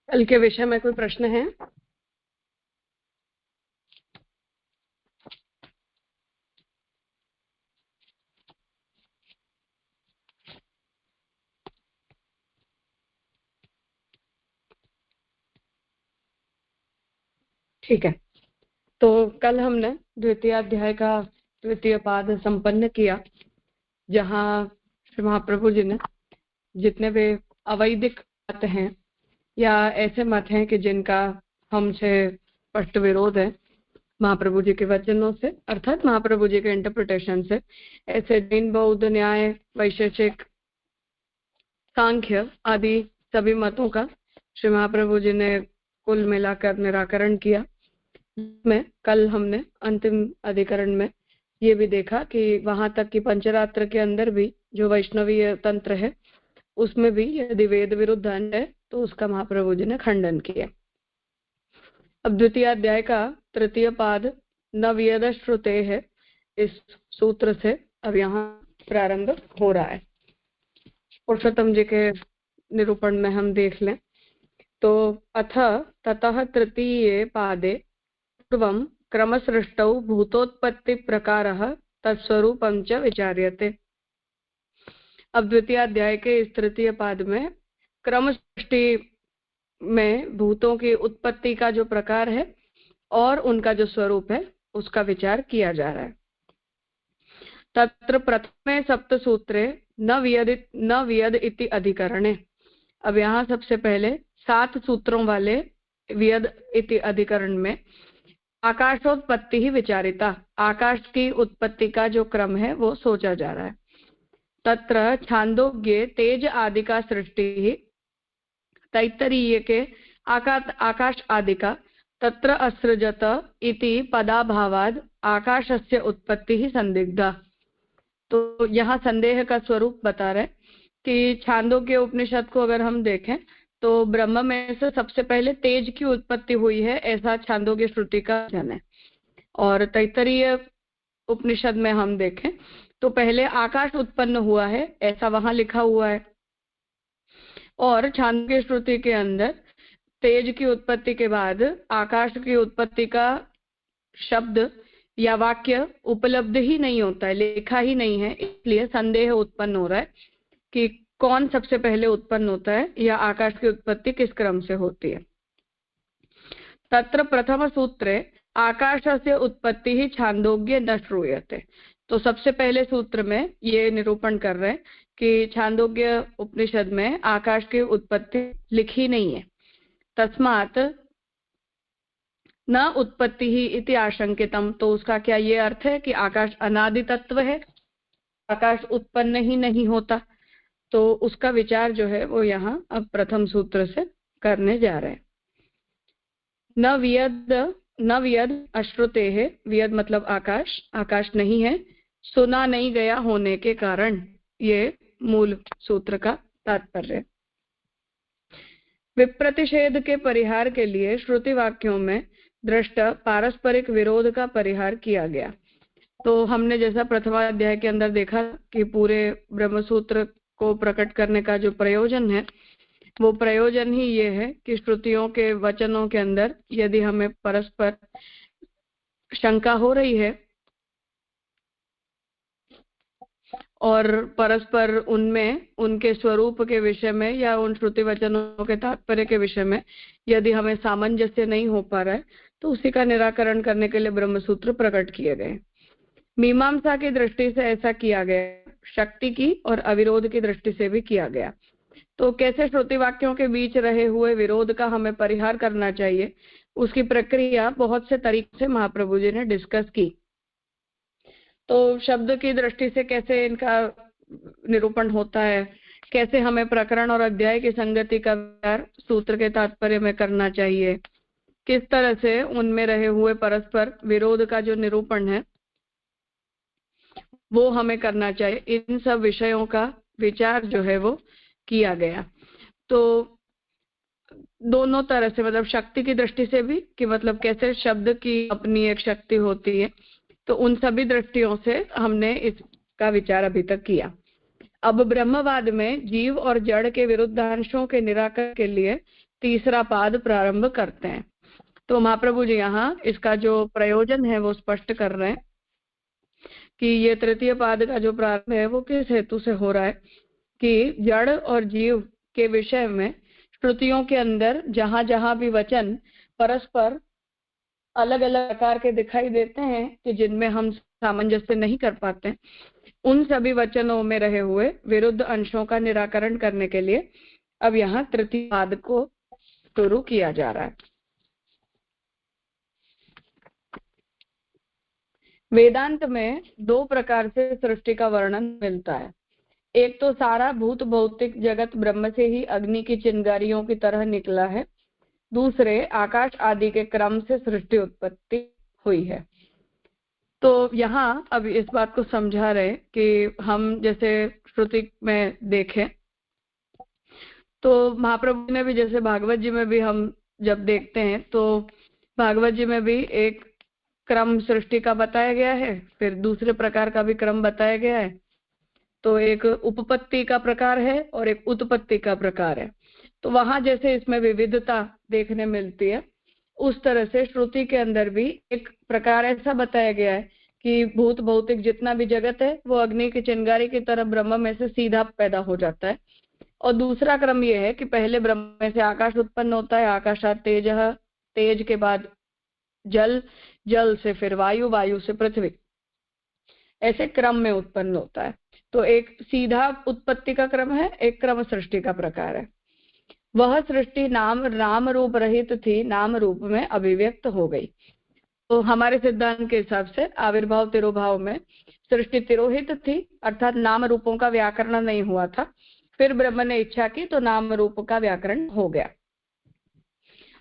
कल के विषय में कोई प्रश्न है? ठीक है, तो कल हमने द्वितीय अध्याय का द्वितीय पाद संपन्न किया, जहाँ श्री महाप्रभु जी ने जितने भी अवैदिक मत हैं या ऐसे मत हैं कि जिनका हमसे स्पष्ट विरोध है महाप्रभु जी के वचनों से, अर्थात महाप्रभु जी के इंटरप्रिटेशन से, ऐसे जैन, बौद्ध, न्याय, वैशेषिक, सांख्य आदि सभी मतों का श्री महाप्रभु जी ने कुल मिलाकर निराकरण किया। में कल हमने अंतिम अधिकरण में ये भी देखा कि वहां तक कि पंचरात्र के अंदर भी जो वैष्णवीय तंत्र है उसमें भी यदि वेद विरुद्ध है तो उसका महाप्रभु जी ने खंडन किया। अब द्वितीय अध्याय का तृतीय पाद न वियद श्रुते है, इस सूत्र से अब यहाँ प्रारंभ हो रहा है। पुरुषोत्तम जी के निरूपण में हम देख लें तो अथ ततः तृतीये पादे पूर्वं क्रमसृष्टौ भूतोत्पत्ति प्रकारः तत्स्वरूपं च विचार्यते। अब द्वितीय अध्याय के इस तृतीय पाद में क्रम सृष्टि में भूतों की उत्पत्ति का जो प्रकार है और उनका जो स्वरूप है उसका विचार किया जा रहा है। तत्र प्रथमे सप्त सूत्रे न वियद इति अधिकरणे। अब यहाँ सबसे पहले 7 सूत्रों वाले वियद इति अधिकरण में आकाशोत्पत्ति ही विचारिता, आकाश की उत्पत्ति का जो क्रम है वो सोचा जा रहा है। तत्र छांदोग्ये तेज आदि का सृष्टि, तैत्तरीय के आकाश आदि का तत्र असृजत इति पदाभावाद आकाशस्य उत्पत्ति ही संदिग्धा। तो यहाँ संदेह का स्वरूप बता रहे कि छांदोग्य उपनिषद को अगर हम देखें तो ब्रह्म में से सबसे पहले तेज की उत्पत्ति हुई है, ऐसा छांदोग्य श्रुति का वचन है। और तैत्तरीय उपनिषद में हम देखें तो पहले आकाश उत्पन्न हुआ है, ऐसा वहां लिखा हुआ है। और छांदोग्य श्रुति के अंदर तेज की उत्पत्ति के बाद आकाश की उत्पत्ति का शब्द या वाक्य उपलब्ध ही नहीं होता है, लिखा ही नहीं है, इसलिए संदेह उत्पन्न हो रहा है कि कौन सबसे पहले उत्पन्न होता है या आकाश की उत्पत्ति किस क्रम से होती है। तत्र प्रथम सूत्रे आकाशस्य उत्पत्ति ही छांदोग्य न श्रूयते। तो सबसे पहले सूत्र में ये निरूपण कर रहे हैं कि छांदोग्य उपनिषद में आकाश की उत्पत्ति लिखी नहीं है। तस्मात् न उत्पत्ति ही इति आशंकितम। तो उसका क्या ये अर्थ है कि आकाश अनादि तत्व है, आकाश उत्पन्न ही नहीं होता? तो उसका विचार जो है वो यहाँ अब प्रथम सूत्र से करने जा रहे हैं। न वियद अश्रुते है, वियद मतलब आकाश, आकाश नहीं है, सुना नहीं गया होने के कारण, ये मूल सूत्र का तात्पर्य है। विप्रतिषेध के परिहार के लिए श्रुति वाक्यों में दृष्ट पारस्परिक विरोध का परिहार किया गया। तो हमने जैसा प्रथमाध्याय के अंदर देखा कि पूरे ब्रह्मसूत्र को प्रकट करने का जो प्रयोजन है वो प्रयोजन ही ये है कि श्रुतियों के वचनों के अंदर यदि हमें परस्पर शंका हो रही है और परस्पर उनमें उनके स्वरूप के विषय में या उन श्रुति वचनों के तात्पर्य के विषय में यदि हमें सामंजस्य नहीं हो पा रहा है तो उसी का निराकरण करने के लिए ब्रह्मसूत्र प्रकट किए गए। मीमांसा की दृष्टि से ऐसा किया गया, शक्ति की और अविरोध की दृष्टि से भी किया गया। तो कैसे श्रुति वाक्यों के बीच रहे हुए विरोध का हमें परिहार करना चाहिए, उसकी प्रक्रिया बहुत से तरीके से महाप्रभु जी ने डिस्कस की। तो शब्द की दृष्टि से कैसे इनका निरूपण होता है, कैसे हमें प्रकरण और अध्याय की संगति का विचार सूत्र के तात्पर्य में करना चाहिए, किस तरह से उनमें रहे हुए परस्पर विरोध का जो निरूपण है वो हमें करना चाहिए, इन सब विषयों का विचार जो है वो किया गया। तो दोनों तरह से, मतलब शक्ति की दृष्टि से भी कि मतलब कैसे शब्द की अपनी एक शक्ति होती है, तो उन सभी दृष्टियों से हमने इसका विचार अभी तक किया। अब ब्रह्मवाद में जीव और जड़ के विरुद्धांशों के निराकरण के लिए तीसरा पाद प्रारंभ करते हैं। तो महाप्रभु जी यहाँ इसका जो प्रयोजन है वो स्पष्ट कर रहे हैं कि ये तृतीय पाद का जो प्रारंभ है वो किस हेतु से हो रहा है कि जड़ और जीव के विषय में श्रुतियों के अंदर जहां जहां भी वचन परस्पर अलग अलग प्रकार के दिखाई देते हैं कि जिनमें हम सामंजस्य नहीं कर पाते, उन सभी वचनों में रहे हुए विरुद्ध अंशों का निराकरण करने के लिए अब यहाँ तृतीय पाद को शुरू किया जा रहा है। वेदांत में दो प्रकार से सृष्टि का वर्णन मिलता है। एक तो सारा भूत भौतिक जगत ब्रह्म से ही अग्नि की चिंगारियों की तरह निकला है, दूसरे आकाश आदि के क्रम से सृष्टि उत्पत्ति हुई है। तो यहाँ अब इस बात को समझा रहे कि हम जैसे श्रुति में देखें तो महाप्रभु ने भी जैसे भागवत जी में भी हम जब देखते हैं तो भागवत जी में भी एक क्रम सृष्टि का बताया गया है, फिर दूसरे प्रकार का भी क्रम बताया गया है। तो एक उपपत्ति का प्रकार है और एक उत्पत्ति का प्रकार है। तो वहां जैसे इसमें विविधता देखने मिलती है, उस तरह से श्रुति के अंदर भी एक प्रकार ऐसा बताया गया है कि भूत भौतिक जितना भी जगत है वो अग्नि की चिंगारी की तरह ब्रह्म में से सीधा पैदा हो जाता है। और दूसरा क्रम ये है कि पहले ब्रह्म में से आकाश उत्पन्न होता है, आकाशात तेज, तेज के बाद जल, जल से फिर वायु, वायु से पृथ्वी, ऐसे क्रम में उत्पन्न होता है। तो एक सीधा उत्पत्ति का क्रम है, एक क्रम सृष्टि का प्रकार है। वह सृष्टि नाम रूप रहित थी, नाम रूप में अभिव्यक्त हो गई। तो हमारे सिद्धांत के हिसाब से आविर्भाव तिरोभाव में सृष्टि तिरोहित थी, अर्थात नाम रूपों का व्याकरण नहीं हुआ था। फिर ब्रह्म ने इच्छा की तो नाम रूप का व्याकरण हो गया।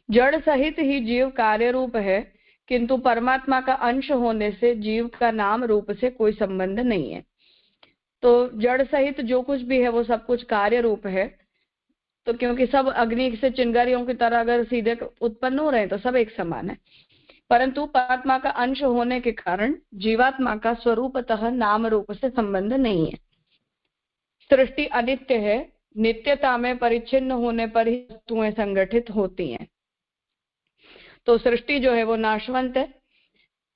जड़ सहित ही जीव कार्य रूप है, किंतु परमात्मा का अंश होने से जीव का नाम रूप से कोई संबंध नहीं है। तो जड़ सहित जो कुछ भी है वो सब कुछ कार्य रूप है। तो क्योंकि सब अग्नि से चिंगारियों की तरह अगर सीधे उत्पन्न हो रहे हैं तो सब एक समान है, परंतु परमात्मा का अंश होने के कारण जीवात्मा का स्वरूपतः नाम रूप से संबंध नहीं है। सृष्टि अनित्य है, नित्यता में परिच्छिन्न होने पर ही वस्तुएं संगठित होती हैं। तो सृष्टि जो है वो नाशवंत है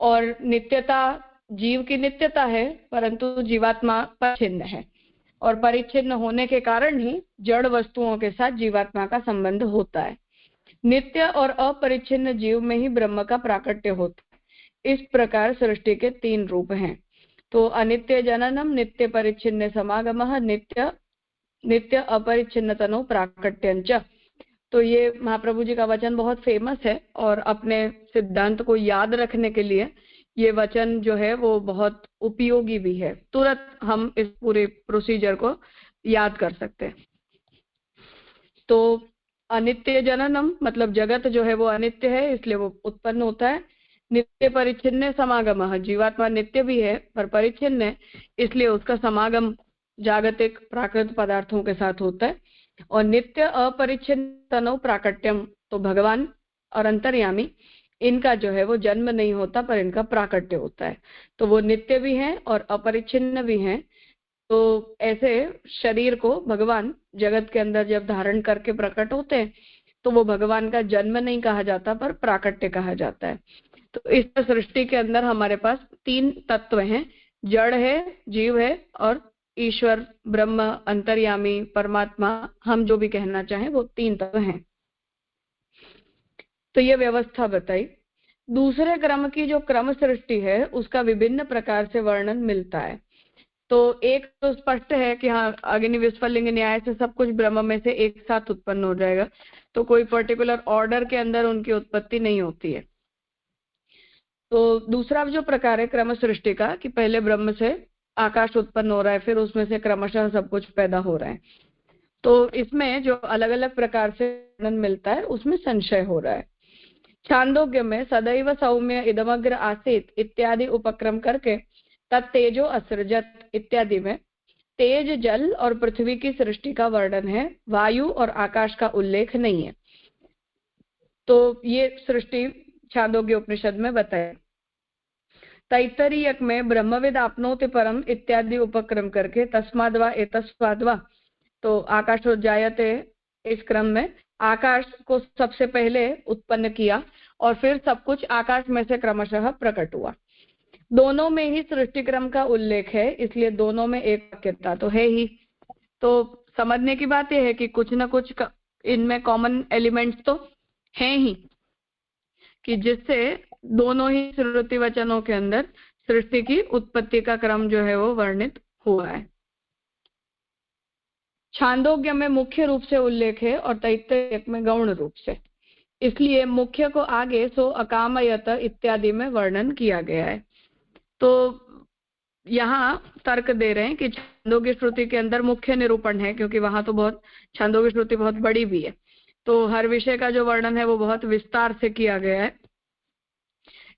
और नित्यता जीव की नित्यता है, परंतु जीवात्मा परिच्छिन्न है और परिच्छिन्न होने के कारण ही जड़ वस्तुओं के साथ जीवात्मा का संबंध होता है। नित्य और अपरिच्छिन्न जीव में ही ब्रह्म का प्राकट्य होता है। इस प्रकार सृष्टि के तीन रूप हैं। तो अनित्य जननम, नित्य परिच्छिन्न समागमः, नित्य अपरिच्छिन्न तनो प्राकट्यंच। तो ये महाप्रभु जी का वचन बहुत फेमस है और अपने सिद्धांत को याद रखने के लिए ये वचन जो है वो बहुत उपयोगी भी है। तुरंत हम इस पूरे प्रोसीजर को याद कर सकते हैं। तो अनित्य जननम मतलब जगत जो है वो अनित्य है, इसलिए वो उत्पन्न होता है। नित्य परिच्छिन्न समागम, जीवात्मा नित्य भी है पर परिच्छिन्न है, इसलिए उसका समागम जागतिक प्राकृत पदार्थों के साथ होता है। और नित्य अपरिच्छिन्न तनो प्राकट्यम, तो भगवान और अंतर्यामी इनका जो है वो जन्म नहीं होता पर इनका प्राकट्य होता है। तो वो नित्य भी हैं और अपरिच्छिन्न भी हैं। तो ऐसे शरीर को भगवान जगत के अंदर जब धारण करके प्रकट होते हैं तो वो भगवान का जन्म नहीं कहा जाता पर प्राकट्य कहा जाता है। तो इस सृष्टि के अंदर हमारे पास तीन तत्व हैं, जड़ है, जीव है और ईश्वर, ब्रह्म, अंतर्यामी, परमात्मा, हम जो भी कहना चाहें वो तीन तत्व हैं। तो ये व्यवस्था बताई। दूसरे क्रम की जो क्रम सृष्टि है उसका विभिन्न प्रकार से वर्णन मिलता है। तो एक तो स्पष्ट है कि हाँ, अग्नि विस्फलिंग न्याय से सब कुछ ब्रह्म में से एक साथ उत्पन्न हो जाएगा, तो कोई पर्टिकुलर ऑर्डर के अंदर उनकी उत्पत्ति नहीं होती है। तो दूसरा जो प्रकार है क्रम सृष्टि का कि पहले ब्रह्म से आकाश उत्पन्न हो रहा है, फिर उसमें से क्रमशः सब कुछ पैदा हो रहा है। तो इसमें जो अलग अलग प्रकार से वर्णन मिलता है उसमें संशय हो रहा है। छांदोग्य में सदैव सौम्य इदमग्र आसीत इत्यादि उपक्रम करके तत्तेजो असृजत इत्यादि में तेज, जल और पृथ्वी की सृष्टि का वर्णन है, वायु और आकाश का उल्लेख नहीं है। तो ये सृष्टि छांदोग्य उपनिषद में बताया। तैत्तरीयक में ब्रह्मविद आपनोति परम इत्यादि उपक्रम करके तस्माद्वा एतस्माद्वा, तो आकाशो जायते इस क्रम में आकाश को सबसे पहले उत्पन्न किया और फिर सब कुछ आकाश में से क्रमशः प्रकट हुआ। दोनों में ही सृष्टि क्रम का उल्लेख है, इसलिए दोनों में एक वाक्यता तो है ही। तो समझने की बात यह है कि कुछ न कुछ इनमें कॉमन एलिमेंट्स तो हैं ही, कि जिससे दोनों ही श्रुति वचनों के अंदर सृष्टि की उत्पत्ति का क्रम जो है वो वर्णित हुआ है। छांदोग्य में मुख्य रूप से उल्लेख है और तैत्तिरीय में गौण रूप से, इसलिए मुख्य को आगे सो अकामयत इत्यादि में वर्णन किया गया है। तो यहाँ तर्क दे रहे हैं कि छांदोग्य श्रुति के अंदर मुख्य निरूपण है, क्योंकि वहां तो बहुत छांदोग्य श्रुति बहुत बड़ी भी है, तो हर विषय का जो वर्णन है वो बहुत विस्तार से किया गया है।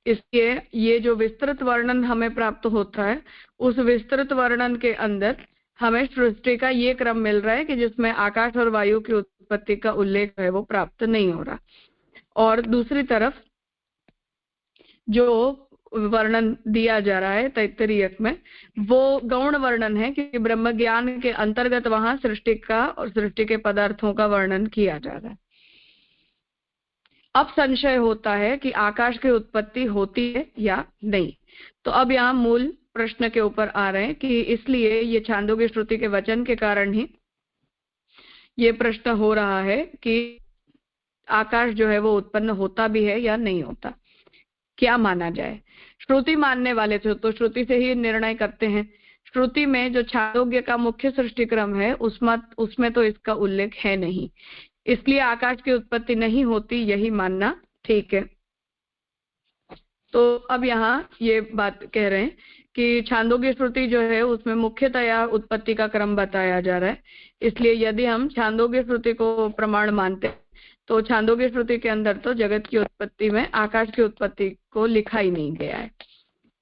इसलिए ये जो विस्तृत वर्णन हमें प्राप्त होता है, उस विस्तृत वर्णन के अंदर हमें सृष्टि का ये क्रम मिल रहा है कि जिसमें आकाश और वायु की उत्पत्ति का उल्लेख है वो प्राप्त नहीं हो रहा। और दूसरी तरफ जो वर्णन दिया जा रहा है तैत्तिरीयक में, वो गौण वर्णन है, क्योंकि ब्रह्म ज्ञान के अंतर्गत वहां सृष्टि का और सृष्टि के पदार्थों का वर्णन किया जा रहा है। अब संशय होता है कि आकाश की उत्पत्ति होती है या नहीं। तो अब यहाँ मूल प्रश्न के ऊपर आ रहे हैं कि इसलिए ये छांदोग्य श्रुति के वचन के कारण ही ये प्रश्न हो रहा है कि आकाश जो है वो उत्पन्न होता भी है या नहीं होता, क्या माना जाए। श्रुति मानने वाले तो श्रुति से ही निर्णय करते हैं। श्रुति में जो छांदोग्य का मुख्य सृष्टि क्रम है उसमें तो इसका उल्लेख है नहीं, इसलिए आकाश की उत्पत्ति नहीं होती, यही मानना ठीक है। तो अब यहाँ ये बात कह रहे हैं कि छांदोग्य श्रुति जो है उसमें मुख्यतया उत्पत्ति का क्रम बताया जा रहा है, इसलिए यदि हम छांदोग्य श्रुति को प्रमाण मानते हैं तो छांदोग्य श्रुति के अंदर तो जगत की उत्पत्ति में आकाश की उत्पत्ति को लिखा ही नहीं गया है,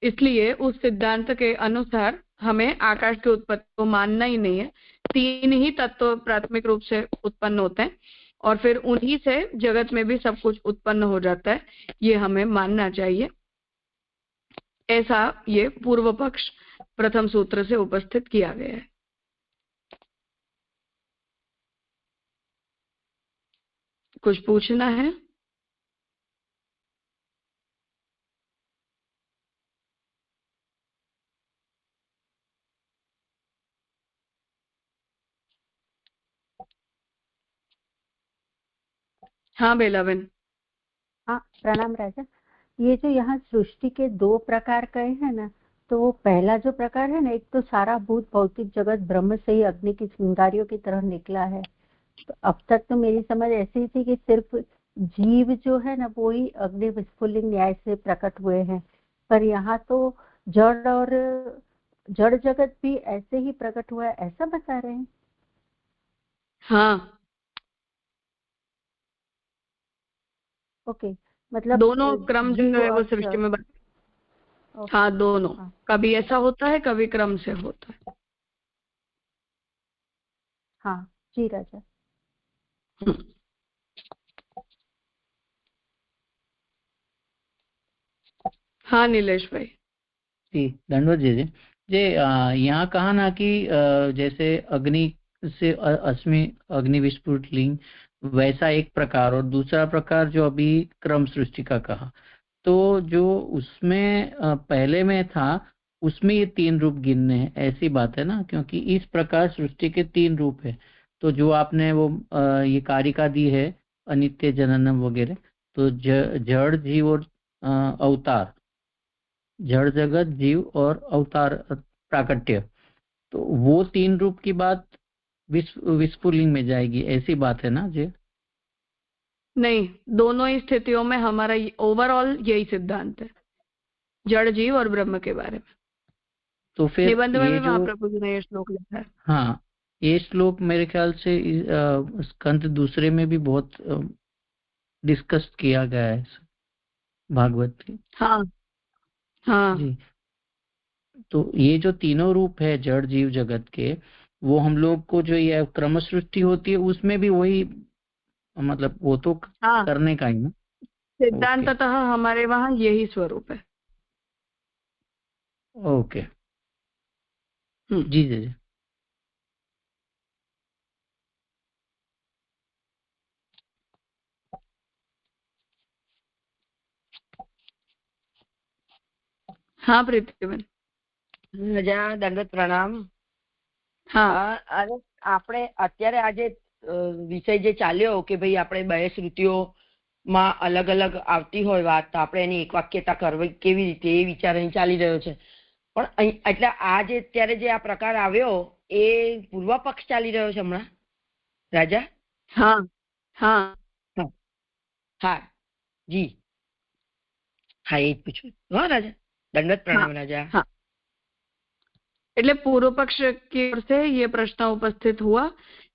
इसलिए उस सिद्धांत के अनुसार हमें आकाश की उत्पत्ति को मानना ही नहीं है। तीन ही तत्व प्राथमिक रूप से उत्पन्न होते हैं और फिर उन्हीं से जगत में भी सब कुछ उत्पन्न हो जाता है, ये हमें मानना चाहिए। ऐसा ये पूर्व पक्ष प्रथम सूत्र से उपस्थित किया गया है। कुछ पूछना है? हाँ बेलावन। हाँ प्रणाम राजा। ये जो यहाँ सृष्टि के दो प्रकार कहे हैं ना, तो वो पहला जो प्रकार है ना, एक तो सारा भूत भौतिक जगत ब्रह्म से ही अग्नि की चिंगारियों की तरह निकला है। तो अब तक तो मेरी समझ ऐसी थी कि सिर्फ जीव जो है ना वो ही अग्नि विस्फुलिंग न्याय से प्रकट हुए हैं, पर यहाँ तो जड़ और जड़ जगत भी ऐसे ही प्रकट हुआ है, ऐसा बता रहे हैं। हाँ ओके, मतलब दोनों क्रम जो जीव है वो और सृष्टि जड़। में ओके, हाँ दोनों, हाँ कभी ऐसा होता है कभी क्रम से होता है। हाँ जी राजा। हम्म। हाँ नीलेश भाई। जी दंडवत जी जी जी यहाँ कहा ना कि जैसे अग्नि से अस्मि अग्नि विस्फुट लिंग, वैसा एक प्रकार, और दूसरा प्रकार जो अभी क्रम सृष्टि का कहा, तो जो उसमें पहले में था उसमें ये तीन रूप गिनने हैं, ऐसी बात है ना, क्योंकि इस प्रकार सृष्टि के तीन रूप है। तो जो आपने वो ये कारिका दी है अनित्य जननम वगैरह, तो जड़ जीव और अवतार, जड़ जगत जीव और अवतार प्राकट्य, तो वो तीन रूप की बात विस्फुलिंग में जाएगी, ऐसी बात है ना जी? नहीं, दोनों ही स्थितियों में हमारा ओवरऑल यही सिद्धांत है जड़ जीव और ब्रह्म के बारे में। तो फिर निबंध में ये भी जो, महाप्रभु जी ने ये श्लोक लिखा है। हाँ ये श्लोक मेरे ख्याल से स्कंद दूसरे में भी बहुत डिस्कस किया गया है भागवत की। हाँ हाँ जी, तो ये जो तीनों रूप है जड़ जीव जगत के, वो हम लोग को जो ये क्रम सृष्टि होती है उसमें भी वही, मतलब वो तो हाँ, करने का ही ना। ओके सिद्धांततः हमारे वहाँ यही स्वरूप है। ओके हम्म। जी जी जी। हाँ प्रीतिबेन, રાજા દંડવત પ્રણામ. હા અરે આપણે અત્યારે આજે વિષય જે ચાલ્યો કે ભાઈ આપણે બે શ્રુતિઓમાં અલગ અલગ આવતી હોય વાત, તો આપણે એની એક વાક્યતા કરવી કેવી રીતે એ વિચાર અહીં ચાલી રહ્યો છે. પણ અહીં એટલે આ જે અત્યારે જે આ પ્રકાર આવ્યો એ પૂર્વ પક્ષ ચાલી રહ્યો છે હમણાં રાજા. હા હા હા જી, હા એ જ પૂછું. હા રાજા दंडवत प्रणाम राजा. हाँ, એટલે पूर्व पक्ष की ओर से ये प्रश्न उपस्थित हुआ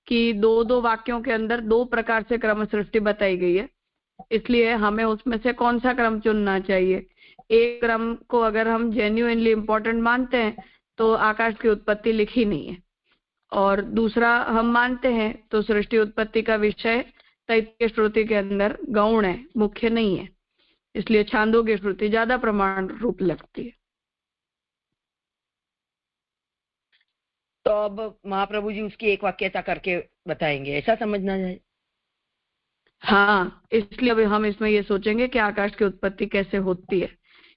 कि दो वाक्यों के अंदर दो प्रकार से क्रम सृष्टि बताई गई है, इसलिए हमें उसमें से कौन सा क्रम चुनना चाहिए. एक क्रम को अगर हम जेन्युइनली इम्पोर्टेंट मानते हैं तो आकाश की उत्पत्ति लिखी नहीं है, और दूसरा हम मानते हैं तो सृष्टि उत्पत्ति का विषय तैत्तिरीय श्रुति के अंदर गौण है, मुख्य नहीं है, इसलिए छांदोग्य श्रुति ज्यादा प्रमाण रूप लगती है. तो अब महाप्रभु जी उसकी एक वाक्यता करके बताएंगे, ऐसा समझना है. हाँ, इसलिए अभी हम इसमें ये सोचेंगे कि आकाश की उत्पत्ति कैसे होती है,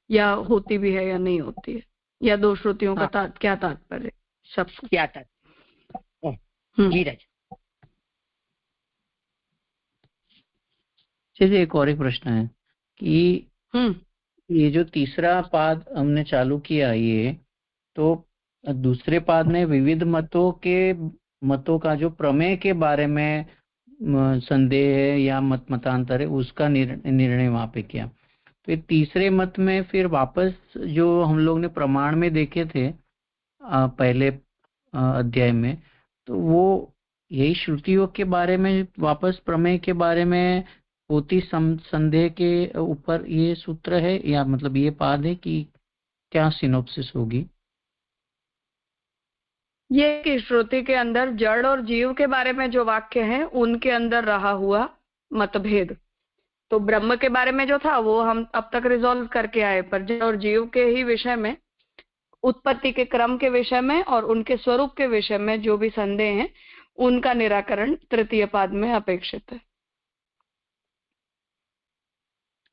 या होती भी है या नहीं होती है, या दो श्रुतियों का क्या तात्पर्य सब क्या था. जी राजा. चलिए एक और एक प्रश्न है कि ये जो तीसरा पाद हमने चालू किया, ये तो दूसरे पाद में विविध मतों का जो प्रमेय के बारे में संदेह है या मतांतर है, उसका निर्णय वहां पे किया. तो तीसरे मत में फिर वापस जो हम लोग ने प्रमाण में देखे थे पहले अध्याय में, तो वो यही श्रुतियों के बारे में वापस प्रमेय के बारे में होती संदेह के ऊपर ये सूत्र है, या मतलब ये पाद है कि क्या सिनोप्सिस होगी. ये कि श्रुति के अंदर जड़ और जीव के बारे में जो वाक्य है उनके अंदर रहा हुआ मतभेद, तो ब्रह्म के बारे में जो था वो हम अब तक रिजॉल्व करके आए, पर जड़ और जीव के ही विषय में, उत्पत्ति के क्रम के विषय में और उनके स्वरूप के विषय में जो भी संदेह है उनका निराकरण तृतीय पाद में अपेक्षित है,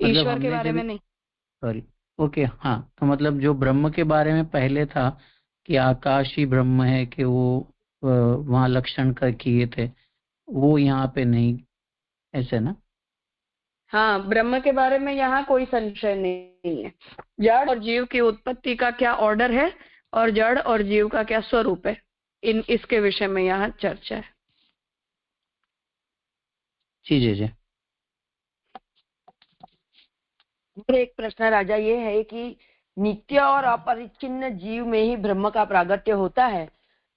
ईश्वर के बारे में नहीं. सॉरी, ओके, हाँ, तो मतलब जो ब्रह्म के बारे में पहले था कि आकाश ही ब्रह्म है, कि वो वहाँ लक्षण कर किए थे, वो यहाँ पे नहीं, ऐसे ना. हाँ, ब्रह्म के बारे में यहाँ कोई संशय नहीं है. जड़ और जीव की उत्पत्ति का क्या ऑर्डर है और जड़ और जीव का क्या स्वरूप है, इसके विषय में यहाँ चर्चा है. जी जी. एक प्रश्न राजा ये है कि नित्य और अपरिच्छिन्न जीव में ही ब्रह्म का प्रागट्य होता है,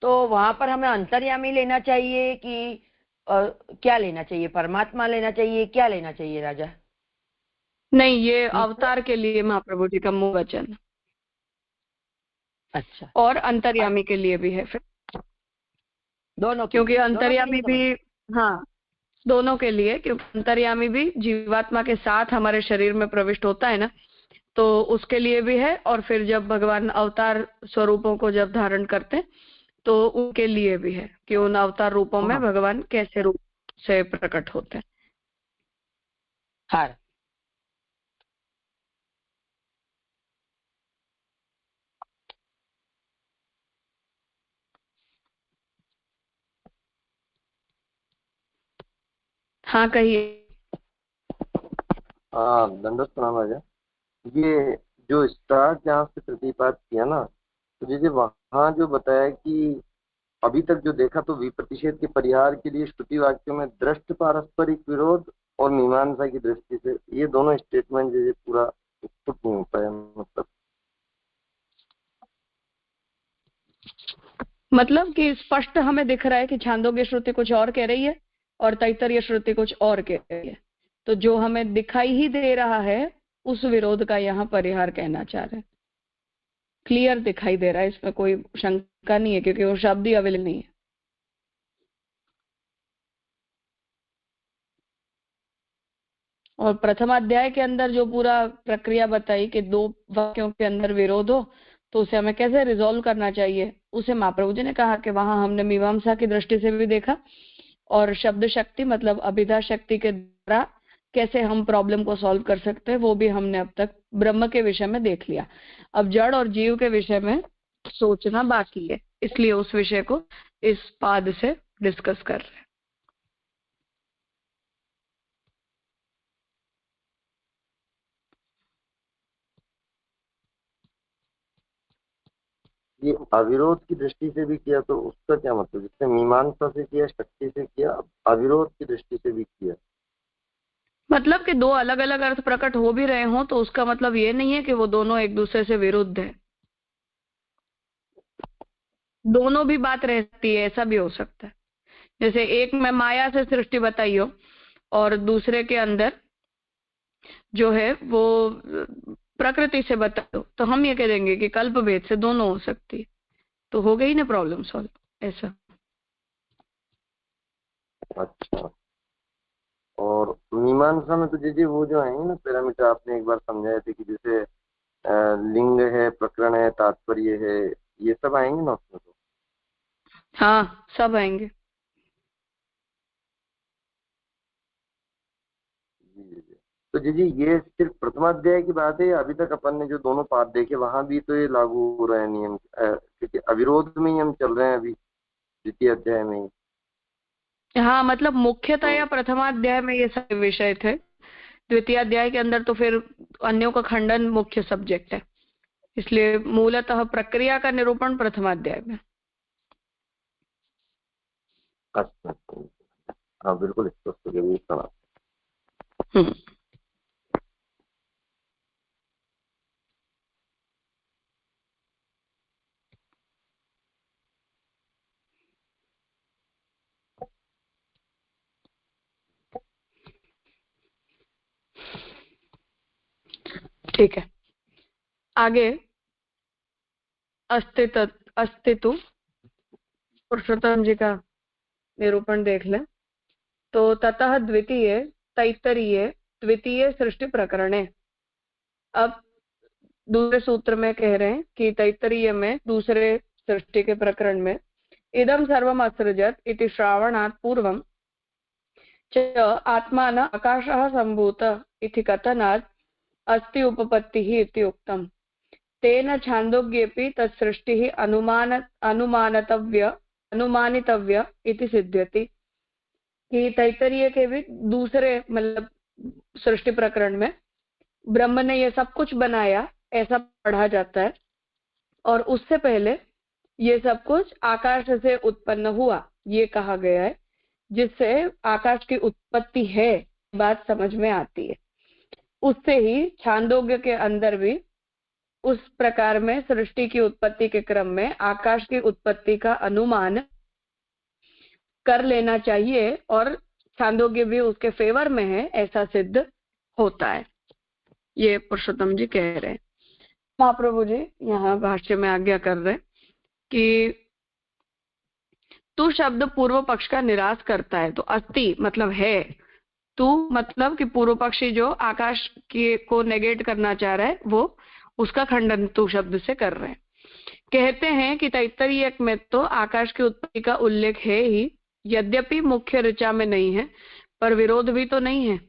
तो वहां पर हमें अंतर्यामी लेना चाहिए कि क्या लेना चाहिए, परमात्मा लेना चाहिए, क्या लेना चाहिए राजा. नहीं, ये अवतार के लिए महाप्रभु जी का मुंह वचन. अच्छा. और अंतर्यामी के लिए भी है फिर दोनों, क्योंकि अंतर्यामी भी, हाँ दोनों के लिए, क्योंकि अंतर्यामी भी जीवात्मा के साथ हमारे शरीर में प्रविष्ट होता है ना, तो उसके लिए भी है, और फिर जब भगवान अवतार स्वरूपों को जब धारण करते हैं तो उनके लिए भी है कि उन अवतार रूपों में भगवान कैसे रूप से प्रकट होते हैं. हाँ कहिए. दंडवत प्रणाम राजा. ये जो स्टार्ट जहाँ से प्रतिपाद किया ना, तो जैसे वहाँ जो बताया कि अभी तक जो देखा तो विप्रतिषेध के परिहार के लिए श्रुति वाक्यों में दृष्ट पारस्परिक विरोध और मीमांसा की दृष्टि से ये दोनों स्टेटमेंट जैसे पूरा उत्पन्न नहीं हो पाया. मतलब कि स्पष्ट हमें दिख रहा है कि छांदोग्य श्रुति कुछ और कह रही है और तैत्तिरीय श्रुति कुछ और कह रही है, तो जो हमें दिखाई ही दे रहा है उस विरोध का यहाँ परिहार कहना चाह रहे हैं. क्लियर दिखाई दे रहा है, इसमें कोई शंका नहीं है, क्योंकि वो शब्द ही अवेलेबल नहीं है. और प्रथम अध्याय के अंदर जो पूरा प्रक्रिया बताई कि दो वाक्यों के अंदर विरोध हो, तो उसे हमें कैसे रिजॉल्व करना चाहिए, उसे महाप्रभु जी ने कहा कि वहां हमने मीमांसा की दृष्टि से भी देखा, और शब्द शक्ति मतलब अभिधा शक्ति के द्वारा कैसे हम प्रॉब्लम को सॉल्व कर सकते हैं, वो भी हमने अब तक ब्रह्म के विषय में देख लिया। अब जड़ और जीव के विषय में सोचना बाकी है, इसलिए उस विषय को इस पाद से डिस्कस कर रहे हैं। ये अविरोध की दृष्टि से भी किया तो उसका क्या मतलब, जिसने मीमांसा से किया, शक्ति से किया, अविरोध की दृष्टि से भी किया, मतलब कि दो अलग अलग अर्थ प्रकट हो भी रहे हों तो उसका मतलब ये नहीं है कि वो दोनों एक दूसरे से विरुद्ध है। दोनों भी बात रहती है, ऐसा भी हो सकता है। जैसे एक में माया से सृष्टि बताई हो और दूसरे के अंदर जो है वो प्रकृति से बता दो, तो हम ये कह देंगे कि कल्प भेद से दोनों हो सकती है, तो हो गई ना प्रॉब्लम सॉल्व। ऐसा। अच्छा। और मीमांसा में तो जैसे वो जो है ना पैरामीटर आपने एक बार समझाए थे कि जैसे लिंग है, प्रकरण है, तात्पर्य है, ये सब आएंगे ना उसमें तो? हाँ, सब आएंगे। जी। तो जी ये सिर्फ प्रथमाध्याय की बात है या अभी तक अपन ने जो दोनों पाठ देखे वहां भी तो ये लागू हो रहा है नियम? क्योंकि अविरोध में ही हम चल रहे हैं अभी द्वितीय अध्याय में ही। हाँ, मतलब मुख्यतया प्रथमाध्याय में ये सारे विषय थे, द्वितीय अध्याय के अंदर तो फिर अन्यों का खंडन मुख्य सब्जेक्ट है, इसलिए मूलतः प्रक्रिया का निरूपण प्रथमाध्याय में। अच्छा, हाँ बिल्कुल स्पष्ट हो गया इसका। ठीक है, आगे अस्तित्व पुरुषोत्तम जी का निरूपण देख लें। तो ततः द्वितीय तैत्तरीय द्वितीय सृष्टि प्रकरणे, अब दूसरे सूत्र में कह रहे हैं कि तैत्तरीय में दूसरे सृष्टि के प्रकरण में इदम सर्वम असृजत इति श्रावणात् पूर्वम च आत्मान आकाशः संभूत इति कथनात् अस्ति उपपत्तिः इति उक्तम्। तेन छान्दोग्येऽपि तत्सृष्टिः अनुमानितव्य इति सिद्ध्यति। कि तैत्तरीय के भी दूसरे मतलब सृष्टि प्रकरण में ब्रह्म ने ये सब कुछ बनाया ऐसा पढ़ा जाता है, और उससे पहले ये सब कुछ आकाश से उत्पन्न हुआ ये कहा गया है, जिससे आकाश की उत्पत्ति है बात समझ में आती है। उससे ही छांदोग्य के अंदर भी उस प्रकार में सृष्टि की उत्पत्ति के क्रम में आकाश की उत्पत्ति का अनुमान कर लेना चाहिए, और छांदोग्य भी उसके फेवर में है ऐसा सिद्ध होता है। ये पुरुषोत्तम जी कह रहे हैं। महाप्रभु जी यहाँ भाष्य में आज्ञा कर रहे हैं कि तू शब्द पूर्व पक्ष का निराश करता है, तो अस्ति मतलब है, तू मतलब कि पूर्व पक्षी जो आकाश की को नेगेट करना चाह रहा है वो उसका खंडन तू शब्द से कर रहे हैं। कहते हैं कि तैत्तरीय में तो आकाश की उत्पत्ति का उल्लेख है ही, यद्यपि मुख्य ऋचा में नहीं है, पर विरोध भी तो नहीं है,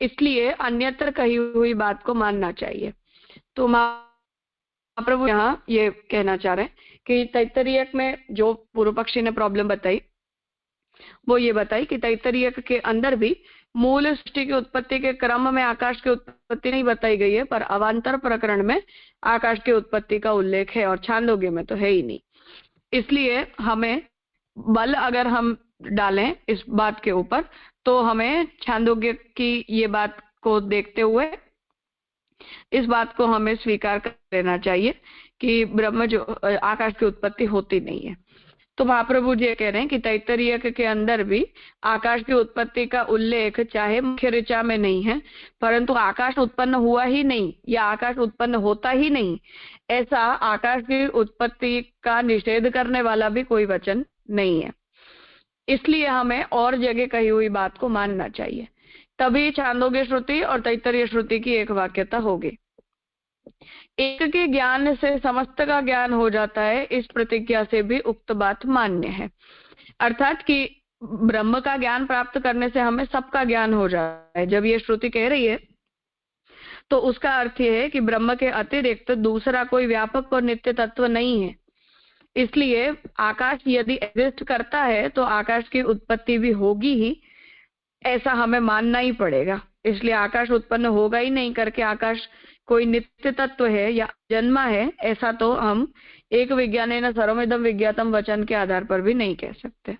इसलिए अन्यत्र कही हुई बात को मानना चाहिए। तो महाप्रभु यहाँ ये कहना चाह रहे हैं कि तैत्तरीय में जो पूर्व पक्षी ने प्रॉब्लम बताई वो ये बताई कि तैत्तरीय के अंदर भी मूल सृष्टि की उत्पत्ति के क्रम में आकाश की उत्पत्ति नहीं बताई गई है, पर अवान्तर प्रकरण में आकाश की उत्पत्ति का उल्लेख है और छांदोग्य में तो है ही नहीं। इसलिए हमें बल अगर हम डालें इस बात के ऊपर तो हमें छांदोग्य की ये बात को देखते हुए इस बात को हमें स्वीकार कर लेना चाहिए कि ब्रह्म जो आकाश की उत्पत्ति होती नहीं है। तो महाप्रभु जी कह रहे हैं कि तैत्तरीय के अंदर भी आकाश की उत्पत्ति का उल्लेख चाहे मुख्य ऋचा में नहीं है, परंतु आकाश उत्पन्न हुआ ही नहीं या आकाश उत्पन्न होता ही नहीं, ऐसा आकाश की उत्पत्ति का निषेध करने वाला भी कोई वचन नहीं है। इसलिए हमें और जगह कही हुई बात को मानना चाहिए, तभी छांदोग्य श्रुति और तैत्तरीय श्रुति की एक वाक्यता होगी। एक के ज्ञान से समस्त का ज्ञान हो जाता है, इस प्रतिज्ञा से भी उक्त बात मान्य है। अर्थात कि ब्रह्म का ज्ञान प्राप्त करने से हमें सबका ज्ञान हो जाता है। जब ये श्रुति कह रही है तो उसका अर्थ ये है कि ब्रह्म के अतिरिक्त दूसरा कोई व्यापक और नित्य तत्व नहीं है। इसलिए आकाश यदि एग्जिस्ट करता है तो आकाश की उत्पत्ति भी होगी ही, ऐसा हमें मानना ही पड़ेगा। इसलिए आकाश उत्पन्न होगा ही नहीं करके आकाश कोई नित्य तत्व है या जन्मा है, ऐसा तो हम एक विज्ञानेन सर्वमिदं विज्ञातम वचन के आधार पर भी नहीं कह सकते।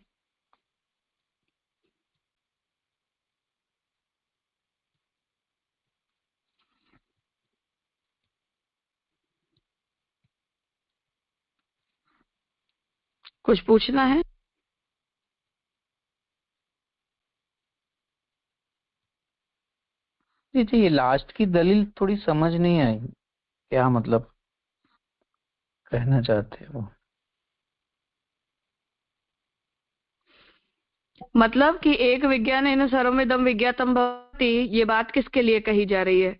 कुछ पूछना है? जी, ये लास्ट की दलील थोड़ी समझ नहीं आई, क्या मतलब कहना चाहते हो? मतलब कि एक विज्ञानेन सर्वमिदं विज्ञातम भवति, ये बात किसके लिए कही जा रही है?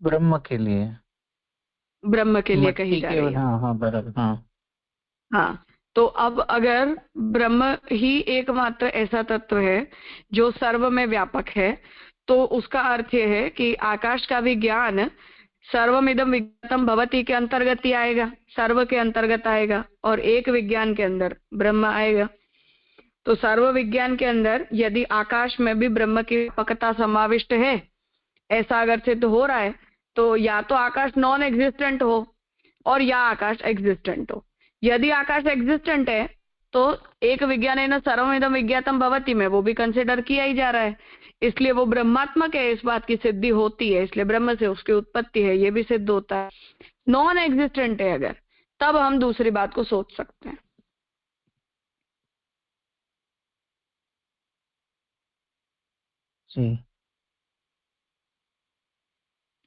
ब्रह्म के लिए, ब्रह्म के लिए कही मट्टी जा के, रही है। हाँ बराबर, हाँ हाँ, तो अब अगर ब्रह्म ही एकमात्र ऐसा तत्व है जो सर्व में व्यापक है, तो उसका अर्थ यह है कि आकाश का भी ज्ञान सर्वमिदं विज्ञातम भवति के अंतर्गत ही आएगा, सर्व के अंतर्गत आएगा, और एक विज्ञान के अंदर ब्रह्म आएगा। तो सर्व विज्ञान के अंदर यदि आकाश में भी ब्रह्म की व्यापकता समाविष्ट है, ऐसा अगर सिद्ध हो रहा है, तो या तो आकाश नॉन एग्जिस्टेंट हो और या आकाश एग्जिस्टेंट हो। यदि आकाश एग्जिस्टेंट है तो एक विज्ञानेन सर्वमिदं विज्ञातम भवति में वो भी कंसिडर किया ही जा रहा है, इसलिए वो ब्रह्मात्मक है, इस बात की सिद्धि होती है, इसलिए ब्रह्म से उसकी उत्पत्ति है, ये भी सिद्ध होता है। नॉन एग्जिस्टेंट है अगर, तब हम दूसरी बात को सोच सकते हैं। जी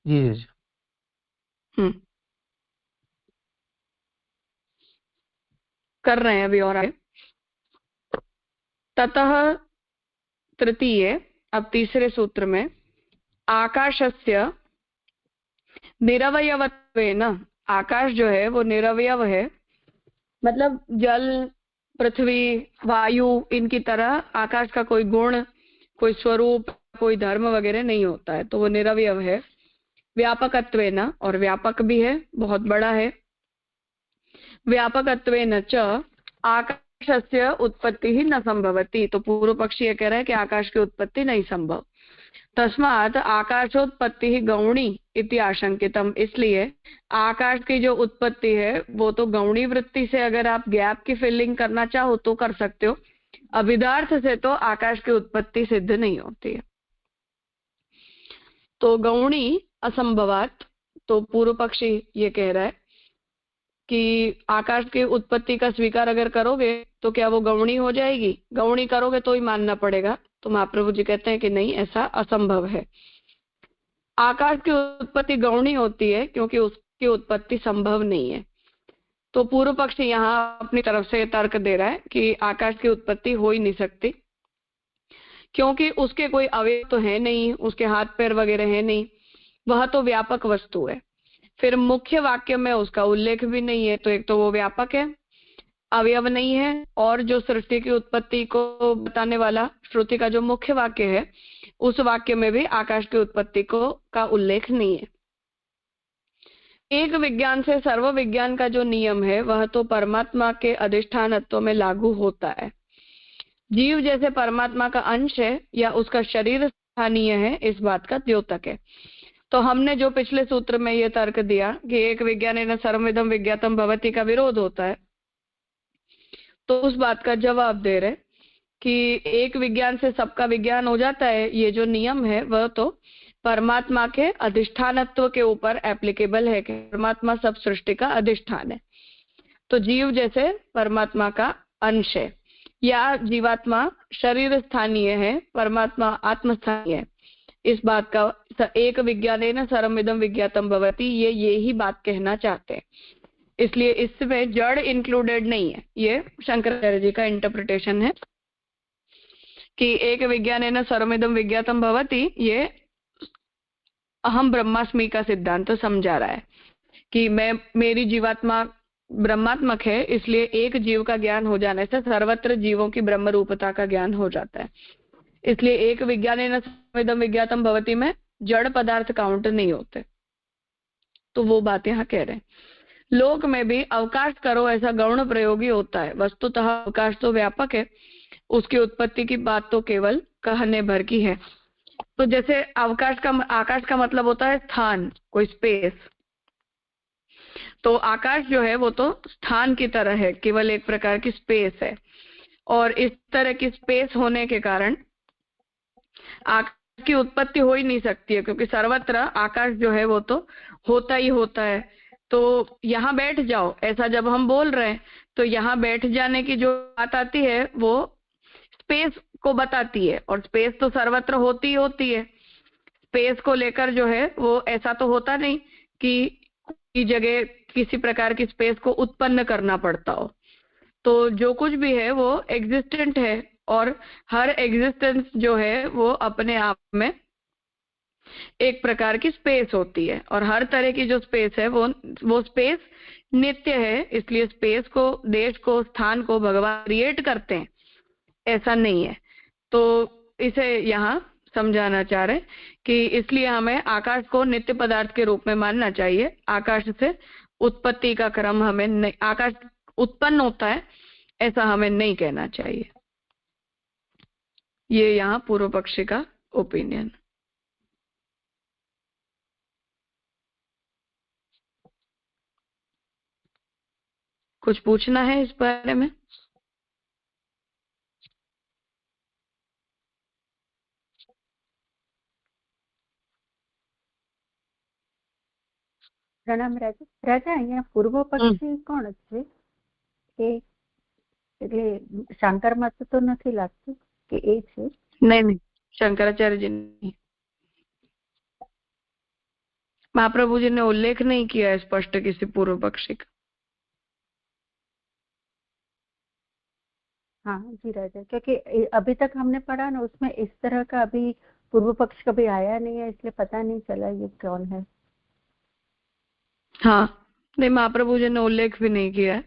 जी जी। कर रहे हैं अभी और आगे। ततः तृतीय, अब तीसरे सूत्र में, आकाशस्य निरवयवत्वेन, आकाश जो है वो निरवयव है, मतलब जल, पृथ्वी, वायु, इनकी तरह आकाश का कोई गुण, कोई स्वरूप, कोई धर्म वगैरह नहीं होता है, तो वो निरवयव है। व्यापकत्वेन, और व्यापक भी है, बहुत बड़ा है। व्यापकत्वेन च आकाशस्य उत्पत्ति ही न संभवती, तो पूर्व पक्षी ये कह रहा है कि आकाश की उत्पत्ति नहीं संभव। तस्मात् आकाशोत्पत्ति ही गौणी इति आशंकितम, इसलिए आकाश की जो उत्पत्ति है वो तो गौणी वृत्ति से, अगर आप गैप की फिलिंग करना चाहो तो कर सकते हो, अभिधार्थ से तो आकाश की उत्पत्ति सिद्ध नहीं होती है। तो गौणी असंभवात, तो पूर्व पक्षी ये कह रहा है कि आकाश की उत्पत्ति का स्वीकार अगर करोगे तो क्या वो गौणी हो जाएगी? गौणी करोगे तो ही मानना पड़ेगा। तो महाप्रभु जी कहते हैं कि नहीं, ऐसा असंभव है। आकाश की उत्पत्ति गौणी होती है क्योंकि उसकी उत्पत्ति संभव नहीं है। तो पूर्व पक्षी यहाँ अपनी तरफ से तर्क दे रहा है कि आकाश की उत्पत्ति हो ही नहीं सकती, क्योंकि उसके कोई अवयव तो है नहीं, उसके हाथ पैर वगैरह है नहीं, वह तो व्यापक वस्तु है। फिर मुख्य वाक्य में उसका उल्लेख भी नहीं है, तो एक तो वो व्यापक है, अवयव नहीं है, और जो सृष्टि की उत्पत्ति को बताने वाला श्रुति का जो मुख्य वाक्य है, उस वाक्य में भी आकाश की उत्पत्ति का उल्लेख नहीं है। एक विज्ञान से सर्व विज्ञान का जो नियम है वह तो परमात्मा के अधिष्ठानत्व में लागू होता है। जीव जैसे परमात्मा का अंश है या उसका शरीर स्थानीय है, इस बात का द्योतक है। तो हमने जो पिछले सूत्र में ये तर्क दिया कि एक विज्ञानेन सर्वमिदं विज्ञातम भवति का विरोध होता है, तो उस बात का जवाब दे रहे कि एक विज्ञान से सबका विज्ञान हो जाता है, ये जो नियम है वह तो परमात्मा के अधिष्ठानत्व के ऊपर एप्लीकेबल है कि परमात्मा सब सृष्टि का अधिष्ठान है। तो जीव जैसे परमात्मा का अंश है, या जीवात्मा शरीर स्थानीय है, परमात्मा आत्म स्थानीय है, इस बात का एक विज्ञानेन सर्वमिदं विज्ञातम भवति, ये ही बात कहना चाहते हैं। इसलिए इसमें जड़ इंक्लूडेड नहीं है। ये शंकराचार्य जी का इंटरप्रिटेशन है कि एक विज्ञानेन सर्वमिदं विज्ञातम भवति, ये अहम ब्रह्मास्मि का सिद्धांत समझा रहा है कि मेरी जीवात्मा ब्रह्मात्मक है, इसलिए एक जीव का ज्ञान हो जाने से सर्वत्र जीवों की ब्रह्म रूपता का ज्ञान हो जाता है। इसलिए एक विज्ञानेन सर्वमिदं विज्ञातम भवति में जड़ पदार्थ काउंट नहीं होते। तो वो बात यहाँ कह रहे हैं। लोक में भी अवकाश करो ऐसा गौण प्रयोगी होता है। वस्तुतः अवकाश तो व्यापक है, उसकी उत्पत्ति की बात तो केवल कहने भर की है। तो जैसे आकाश का मतलब होता है स्थान, कोई स्पेस। तो आकाश जो है वो तो स्थान की तरह है, केवल एक प्रकार की स्पेस है। और इस तरह की स्पेस होने के कारण आकाश की उत्पत्ति हो ही नहीं सकती है, क्योंकि सर्वत्र आकाश जो है वो तो होता ही होता है। तो यहाँ बैठ जाओ ऐसा जब हम बोल रहे हैं, तो यहाँ बैठ जाने की जो बात आती है वो स्पेस को बताती है, और स्पेस तो सर्वत्र होती ही होती है। स्पेस को लेकर जो है वो ऐसा तो होता नहीं कि जगह किसी प्रकार की स्पेस को उत्पन्न करना पड़ता हो। तो जो कुछ भी है वो एग्जिस्टेंट है, और हर एग्जिस्टेंस जो है वो अपने आप में एक प्रकार की स्पेस होती है, और हर तरह की जो स्पेस है वो स्पेस नित्य है। इसलिए स्पेस को, देश को, स्थान को भगवान क्रिएट करते हैं, ऐसा नहीं है। तो इसे यहाँ समझाना चाह रहे कि इसलिए हमें आकाश को नित्य पदार्थ के रूप में मानना चाहिए। आकाश से उत्पत्ति का क्रम हमें नहीं, आकाश उत्पन्न होता है ऐसा हमें नहीं कहना चाहिए। ये यहाँ पूर्व पक्षी का ओपिनियन। कुछ पूछना है इस बारे में? પ્રણામ રાજા. રાજા અહીંયા પૂર્વ પક્ષી કોણ છે? એટલે શંકર મત તો નથી લાગતું કે એ છે. नहीं, शंकराचार्य जी नहीं। महाप्रभु जी ने उल्लेख नहीं किया है स्पष्ट किसी पूर्व पक्षी का। हाँ जी राजा, क्योंकि अभी तक हमने पढ़ा ना, उसमें इस तरह का अभी पूर्व पक्ष कभी आया नहीं है, इसलिए पता नहीं चला ये कौन है। हाँ, नहीं, महाप्रभु जी ने उल्लेख भी नहीं किया है,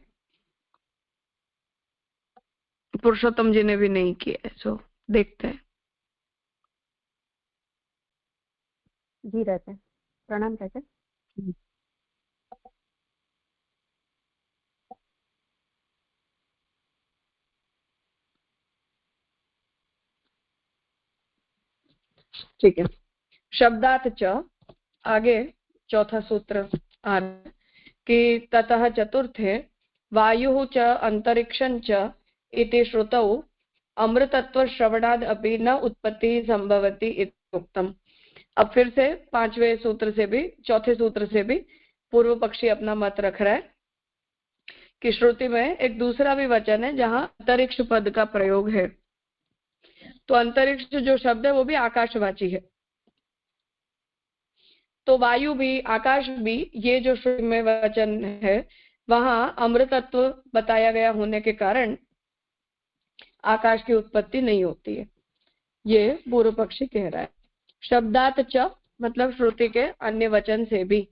पुरुषोत्तम जी ने भी नहीं किया है। सो देखते हैं। जी राजा, प्रणाम राजा. ठीक है। शब्दात च, आगे चौथा सूत्र आ रहा है कि ततः चतुर्थे वायुः च अंतरिक्षं च इति श्रुतौ अमृतत्व श्रवणाद अपि न उत्पत्ति संभवति इति उक्तम। अब फिर से पांचवें सूत्र से भी, चौथे सूत्र से भी पूर्व पक्षी अपना मत रख रहा है कि श्रुति में एक दूसरा भी वचन है जहां अंतरिक्ष पद का प्रयोग है। तो अंतरिक्ष जो शब्द है वो भी आकाशवाची है। तो वायु भी, आकाश भी, ये जो श्रुति में वचन है वहां अमृतत्व बताया गया होने के कारण आकाश की उत्पत्ति नहीं होती है, ये पूर्व पक्षी कह रहा है। शब्दात च मतलब श्रुति के अन्य वचन से भी।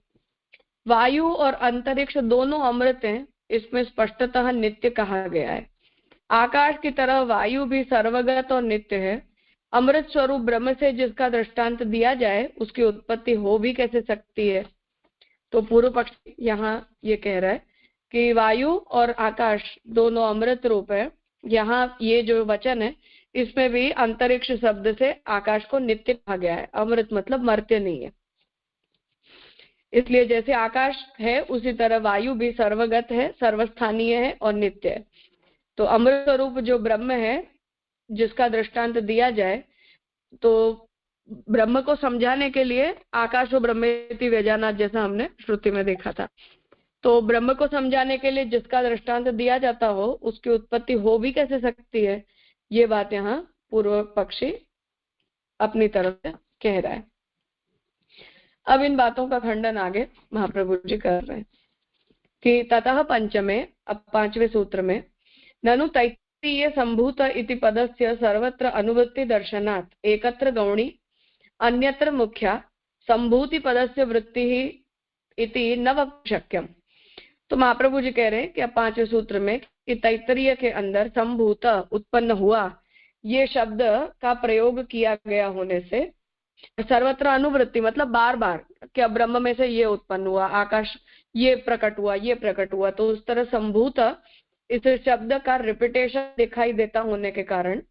वायु और अंतरिक्ष दोनों अमृत हैं, इसमें स्पष्टतः नित्य कहा गया है। आकाश की तरह वायु भी सर्वगत और नित्य है। अमृत स्वरूप ब्रह्म से जिसका दृष्टांत दिया जाए उसकी उत्पत्ति हो भी कैसे सकती है। तो पूर्व पक्षी यहाँ ये कह रहा है कि वायु और आकाश दोनों अमृत रूप है। यहाँ ये जो वचन है इसमें भी अंतरिक्ष शब्द से आकाश को नित्य कहा गया है। अमृत मतलब मर्त्य नहीं है। इसलिए जैसे आकाश है उसी तरह वायु भी सर्वगत है, सर्वस्थानीय है और नित्य है। तो अमृत स्वरूप जो ब्रह्म है जिसका दृष्टांत दिया जाए, तो ब्रह्म को समझाने के लिए आकाशो ब्रह्मेति व्यजानात् जैसा हमने श्रुति में देखा था। तो ब्रह्म को समझाने के लिए जिसका दृष्टांत दिया जाता हो उसकी उत्पत्ति हो भी कैसे सकती है, ये बात यहाँ पूर्व पक्षी अपनी तरफ से कह रहा है। अब इन बातों का खंडन आगे महाप्रभु जी कर रहे हैं कि ततः पंचमे, अब पांचवें सूत्र में, ननु तैत्तिरीय संभूत इति पदस्य सर्वत्र अनुवृत्ति दर्शनात् एकत्र गौणी अन्यत्र मुख्या संभूति पदस्य वृत्ति इति न वक्तुं शक्यम। तो महाप्रभु जी कह रहे हैं कि अब 5वें सूत्र में कि तैत्तरीय के अंदर संभूत उत्पन्न हुआ, ये शब्द का प्रयोग किया गया होने से सर्वत्र अनुवृत्ति मतलब बार बार क्या ब्रह्म में से ये उत्पन्न हुआ, आकाश ये प्रकट हुआ, ये प्रकट हुआ, तो उस तरह संभूत इस शब्द का रिपीटेशन दिखाई देता होने के कारण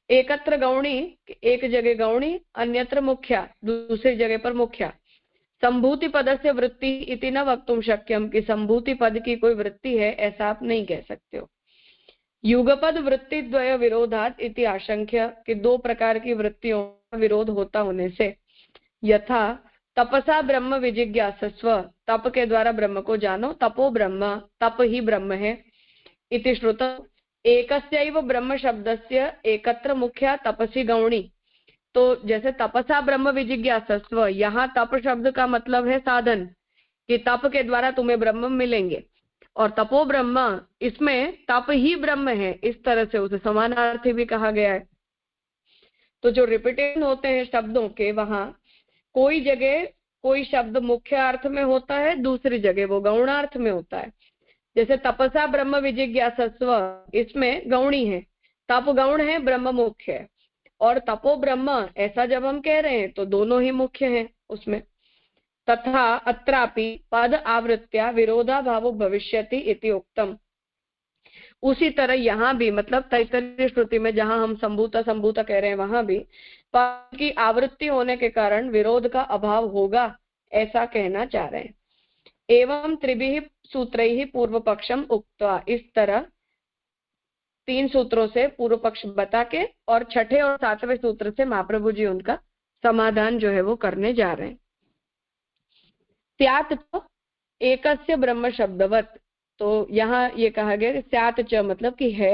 एकत्र गौणी, एक जगह गौणी, अन्यत्र मुख्या, दूसरी जगह पर मुख्या। संभूति पद से वृत्ति इति न वक्तुम शक्यम, कि संभूति पद की कोई वृत्ति है ऐसा आप नहीं कह सकते हो। युगपद वृत्ति द्वय विरोधात इति आशंक्य, कि दो प्रकार की वृत्तियों का विरोध होता होने से, यथा तपसा ब्रह्म विजिज्ञासस्व, तप के द्वारा ब्रह्म को जानो, तपो ब्रह्म, तप ही ब्रह्म है, इति श्रुतम्। एकस्यैव ब्रह्म शब्दस्य एकत्र मुख्या तपसी गौणी, तो जैसे तपसा ब्रह्म विजिज्ञासस्व, यहाँ तप शब्द का मतलब है साधन, कि तप के द्वारा तुम्हें ब्रह्म मिलेंगे, और तपो ब्रह्म इसमें तप ही ब्रह्म है, इस तरह से उसे समानार्थी भी कहा गया है। तो जो रिपीटेशन होते हैं शब्दों के, वहां कोई जगह कोई शब्द मुख्य अर्थ में होता है, दूसरी जगह वो गौणार्थ में होता है। जैसे तपसा ब्रह्म विजिज्ञासस्व, इसमें गौणी है, तप गौण है, ब्रह्म मुख्य है, और तपो ब्रह्म ऐसा जब हम कह रहे हैं तो दोनों ही मुख्य हैं उसमें। तथा अत्रापि पद आवृत्त्या विरोधा भावो भविष्यति इति उक्तम। उसी तरह यहाँ भी मतलब तैत्तरीय श्रुति में जहां हम संभूता संभूता कह रहे हैं, वहां भी पद की आवृत्ति होने के कारण विरोध का अभाव होगा ऐसा कहना चाह रहे हैं। एवं त्रिभिः सूत्रैः पूर्व पक्षम उक्त्वा, इस तरह 3 सूत्रों से पूर्व पक्ष बता के और 6ठे और 7वें सूत्र से महाप्रभु जी उनका समाधान जो है वो करने जा रहे हैं। स्यात् तो एकस्य ब्रह्म शब्दवत, तो यहाँ ये कहा गया कि स्यात् च मतलब कि है,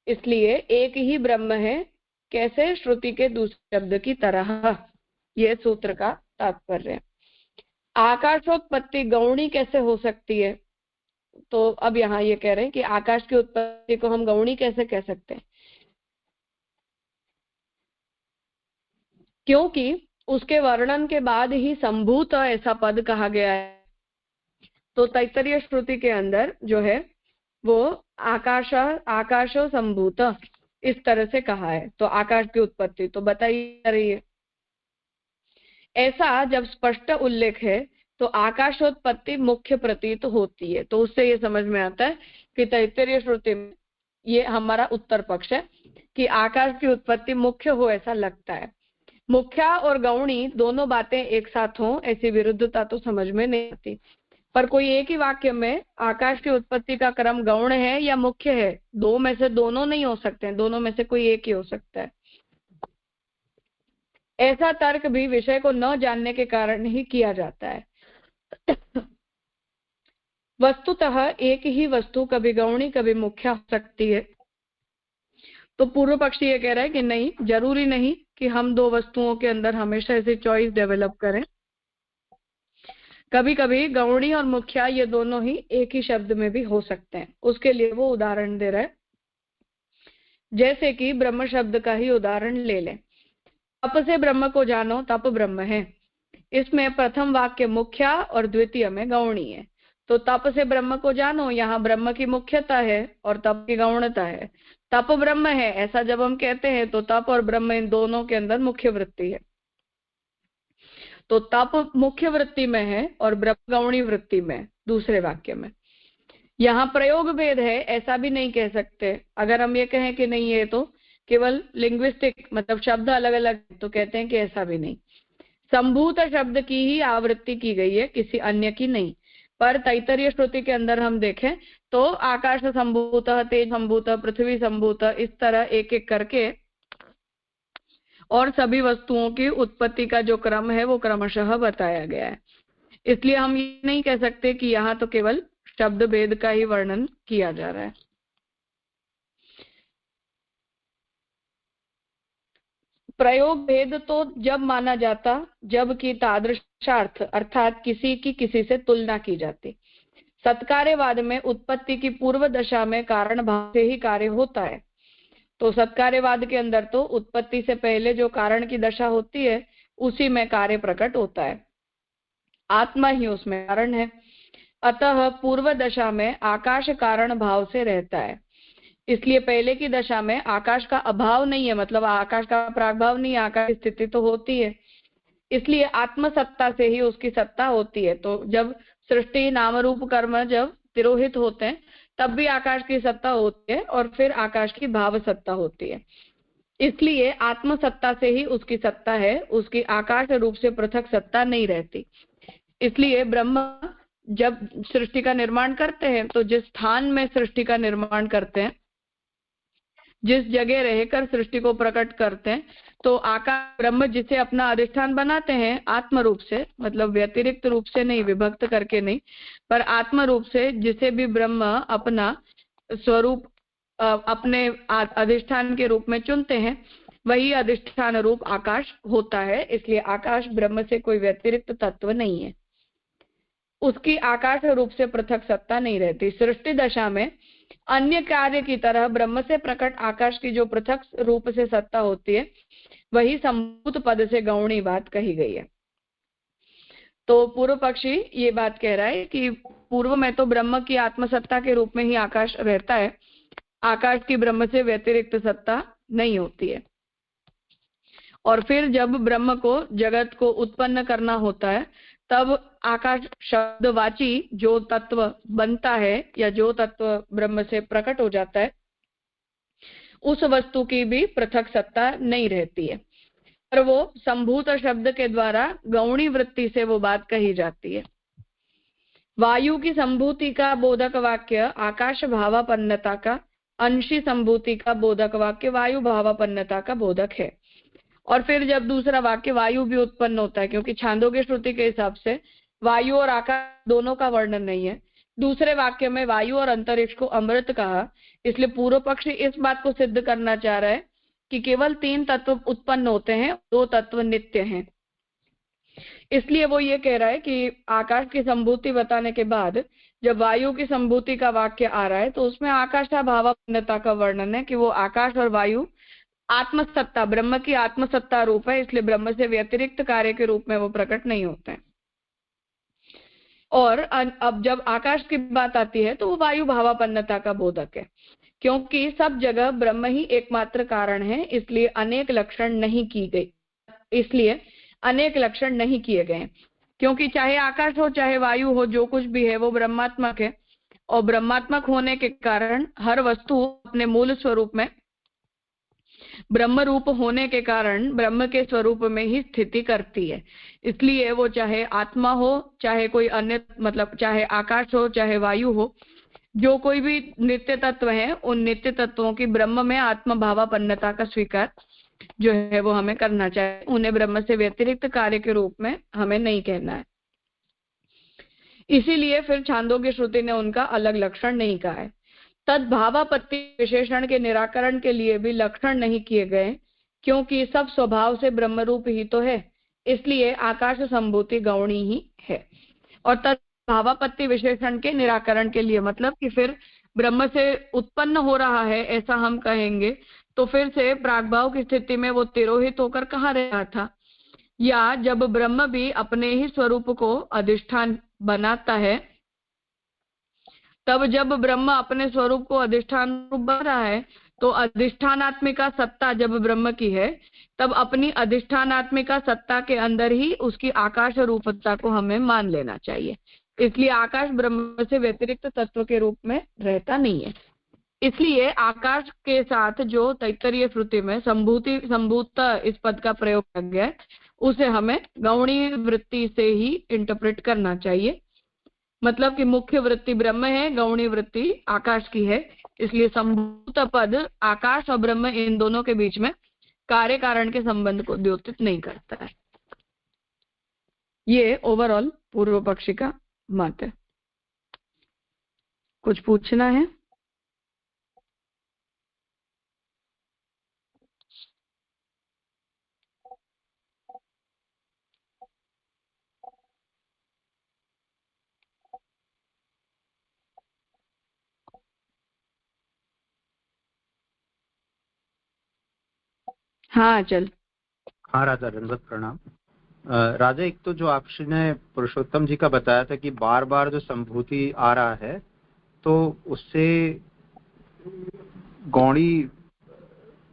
इसलिए एक ही ब्रह्म है, कैसे, श्रुति के दूसरे शब्द की तरह, यह सूत्र का तात्पर्य है। आकाशोत्पत्ति गौणी कैसे हो सकती है, तो अब यहाँ ये कह रहे हैं कि आकाश की उत्पत्ति को हम गौणी कैसे कह सकते हैं, क्योंकि उसके वर्णन के बाद ही संभूत ऐसा पद कहा गया है। तो तैत्तरीय श्रुति के अंदर जो है वो आकाशो संभूत इस तरह से कहा है, तो आकाश की उत्पत्ति तो बताई जा रही है। ऐसा जब स्पष्ट उल्लेख है तो आकाशोत्पत्ति मुख्य प्रतीत होती है, तो उससे ये समझ में आता है कि तैत्तरीय श्रुति में ये हमारा उत्तर पक्ष है कि आकाश की उत्पत्ति मुख्य हो ऐसा लगता है। मुख्या और गौणी दोनों बातें एक साथ हो ऐसी विरुद्धता तो समझ में नहीं आती, पर कोई एक ही वाक्य में आकाश की उत्पत्ति का क्रम गौण है या मुख्य है, दो में से दोनों नहीं हो सकते हैं, दोनों में से कोई एक ही हो सकता है। ऐसा तर्क भी विषय को न जानने के कारण ही किया जाता है। वस्तुतः एक ही वस्तु कभी गौणी कभी मुख्य हो सकती है। तो पूर्व पक्षी ये कह रहा है कि नहीं, जरूरी नहीं कि हम दो वस्तुओं के अंदर हमेशा ऐसी चॉइस डेवलप करें, कभी कभी गौणी और मुख्या ये दोनों ही एक ही शब्द में भी हो सकते हैं। उसके लिए वो उदाहरण दे रहा है, जैसे कि ब्रह्म शब्द का ही उदाहरण ले लें। तप से ब्रह्म को जानो, तप ब्रह्म है, इसमें प्रथम वाक्य मुख्या और द्वितीय में गौणी है। तो तप से ब्रह्म को जानो, यहाँ ब्रह्म की मुख्यता है और तप की गौणता है। तप ब्रह्म है ऐसा जब हम कहते हैं तो तप और ब्रह्म इन दोनों के अंदर मुख्य वृत्ति है। तो तप मुख्य वृत्ति में है और ब्रह्म गौणी वृत्ति में दूसरे वाक्य में। यहाँ प्रयोग भेद है ऐसा भी नहीं कह सकते। अगर हम ये कहें कि नहीं ये तो केवल लिंग्विस्टिक मतलब शब्द अलग अलग, तो कहते हैं कि ऐसा भी नहीं। संभूत शब्द की ही आवृत्ति की गई है, किसी अन्य की नहीं। पर तैत्तरीय श्रुति के अंदर हम देखें तो आकाश संभूत, तेज संभूत, पृथ्वी संभूत, इस तरह एक एक करके और सभी वस्तुओं की उत्पत्ति का जो क्रम है वो क्रमशः बताया गया है। इसलिए हम ये नहीं कह सकते कि यहाँ तो केवल शब्द भेद का ही वर्णन किया जा रहा है। प्रयोग भेद तो जब माना जाता जबकि तादृशार्थ अर्थात किसी की किसी से तुलना की जाती। सत्कार्यवाद में उत्पत्ति की पूर्व दशा में कारण भाव से ही कार्य होता है। तो सत्कार्यवाद के अंदर तो उत्पत्ति से पहले जो कारण की दशा होती है उसी में कार्य प्रकट होता है, आत्मा ही उसमें कारण है। अतः पूर्व दशा में आकाश कारण भाव से रहता है। इसलिए पहले की दशा में आकाश का अभाव नहीं है, मतलब आकाश का प्रागभाव नहीं है, आकाश की स्थिति तो होती है, इसलिए आत्म सत्ता से ही उसकी सत्ता होती है। तो जब सृष्टि नाम रूप कर्म जब तिरोहित होते हैं तब भी आकाश की सत्ता होती है और फिर आकाश की भाव सत्ता होती है। इसलिए आत्म सत्ता से ही उसकी सत्ता है, उसकी आकाश रूप से पृथक सत्ता नहीं रहती। इसलिए ब्रह्म जब सृष्टि का निर्माण करते हैं तो जिस स्थान में सृष्टि का निर्माण करते हैं, जिस जगह रहकर सृष्टि को प्रकट करते हैं, तो आकाश ब्रह्म जिसे अपना अधिष्ठान बनाते हैं आत्म रूप से, मतलब व्यतिरिक्त रूप से नहीं, विभक्त करके नहीं, पर आत्म रूप से जिसे भी ब्रह्म अपना स्वरूप अपने अधिष्ठान के रूप में चुनते हैं, वही अधिष्ठान रूप आकाश होता है। इसलिए आकाश ब्रह्म से कोई व्यतिरिक्त तत्व नहीं है, उसकी आकाश रूप से पृथक सत्ता नहीं रहती। सृष्टि दशा में अन्य कार्य की तरह ब्रह्म से प्रकट आकाश की जो पृथक रूप से सत्ता होती है वही संभूत पद से गौणी बात कही गई है। तो पूर्व पक्षी ये बात कह रहा है कि पूर्व में तो ब्रह्म की आत्मसत्ता के रूप में ही आकाश रहता है, आकाश की ब्रह्म से व्यतिरिक्त सत्ता नहीं होती है। और फिर जब ब्रह्म को जगत को उत्पन्न करना होता है तब आकाश शब्दवाची जो तत्व बनता है या जो तत्व ब्रह्म से प्रकट हो जाता है उस वस्तु की भी पृथक सत्ता नहीं रहती है, पर वो संभूत शब्द के द्वारा गौणी वृत्ति से वो बात कही जाती है। वायु की संभूति का बोधक वाक्य आकाश भावापन्नता का, अंशी संभूति का बोधक वाक्य वायु भावापन्नता का बोधक है। और फिर जब दूसरा वाक्य वायु भी उत्पन्न होता है, क्योंकि छांदोग्य श्रुति के हिसाब से वायु और आकाश दोनों का वर्णन नहीं है, दूसरे वाक्य में वायु और अंतरिक्ष को अमृत कहा, इसलिए पूर्व पक्षी इस बात को सिद्ध करना चाह रहा है कि केवल 3 तत्व उत्पन्न होते हैं, 2 तत्व नित्य हैं। इसलिए वो ये कह रहा है कि आकाश की संभूति बताने के बाद जब वायु की संभूति का वाक्य आ रहा है तो उसमें आकाशा भावापन्नता का वर्णन है कि वो आकाश और वायु आत्मसत्ता, ब्रह्म की आत्मसत्ता रूप है, इसलिए ब्रह्म से व्यतिरिक्त कार्य के रूप में वो प्रकट नहीं होते हैं। और अब जब आकाश की बात आती है तो वो वायु भावापन्नता का बोधक है, क्योंकि सब जगह ब्रह्म ही एकमात्र कारण है, इसलिए अनेक लक्षण नहीं की गई, इसलिए अनेक लक्षण नहीं किए गए, क्योंकि चाहे आकाश हो चाहे वायु हो, जो कुछ भी है वो ब्रह्मात्मक है, और ब्रह्मात्मक होने के कारण हर वस्तु अपने मूल स्वरूप में ब्रह्म रूप होने के कारण ब्रह्म के स्वरूप में ही स्थिति करती है। इसलिए वो चाहे आत्मा हो चाहे कोई अन्य, मतलब चाहे आकाश हो चाहे वायु हो, जो कोई भी नित्य तत्व है उन नित्य तत्वों की ब्रह्म में आत्म भावापन्नता का स्वीकार जो है वो हमें करना चाहिए, उन्हें ब्रह्म से व्यतिरिक्त कार्य के रूप में हमें नहीं कहना है। इसीलिए फिर छांदोग्य श्रुति ने उनका अलग लक्षण नहीं कहा है। तद भावापत्ति विशेषण के निराकरण के लिए भी लक्षण नहीं किए गए, क्योंकि सब स्वभाव से ब्रह्म रूप ही तो है, इसलिए आकाश संभूति गौणी ही है। और तद भावापत्ति विशेषण के निराकरण के लिए मतलब कि फिर ब्रह्म से उत्पन्न हो रहा है ऐसा हम कहेंगे तो फिर से प्रागभाव की स्थिति में वो तिरोहित होकर कहाँ रहा था, या जब ब्रह्म भी अपने ही स्वरूप को अधिष्ठान बनाता है, तब जब ब्रह्म अपने स्वरूप को अधिष्ठान रूप बना रहा है तो अधिष्ठानात्मिका सत्ता जब ब्रह्म की है तब अपनी अधिष्ठानात्मिका सत्ता के अंदर ही उसकी आकाश रूपता को हमें मान लेना चाहिए। इसलिए आकाश ब्रह्म से व्यतिरिक्त तत्व के रूप में रहता नहीं है। इसलिए आकाश के साथ जो तैत्तरीय श्रुति में संभूत इस पद का प्रयोग किया गया है उसे हमें गौणी वृत्ति से ही इंटरप्रेट करना चाहिए, मतलब कि मुख्य वृत्ति ब्रह्म है, गौणी वृत्ति आकाश की है, इसलिए संभूत पद आकाश और ब्रह्म इन दोनों के बीच में कार्य कारण के संबंध को द्योतित नहीं करता है। ये ओवरऑल पूर्व पक्षी का मत है। कुछ पूछना है? हाँ चल। हाँ राजा, दंडवत प्रणाम। राजा, एक तो जो आपने पुरुषोत्तम जी का बताया था कि बार बार जो संभूति आ रहा है तो उससे गौड़ी,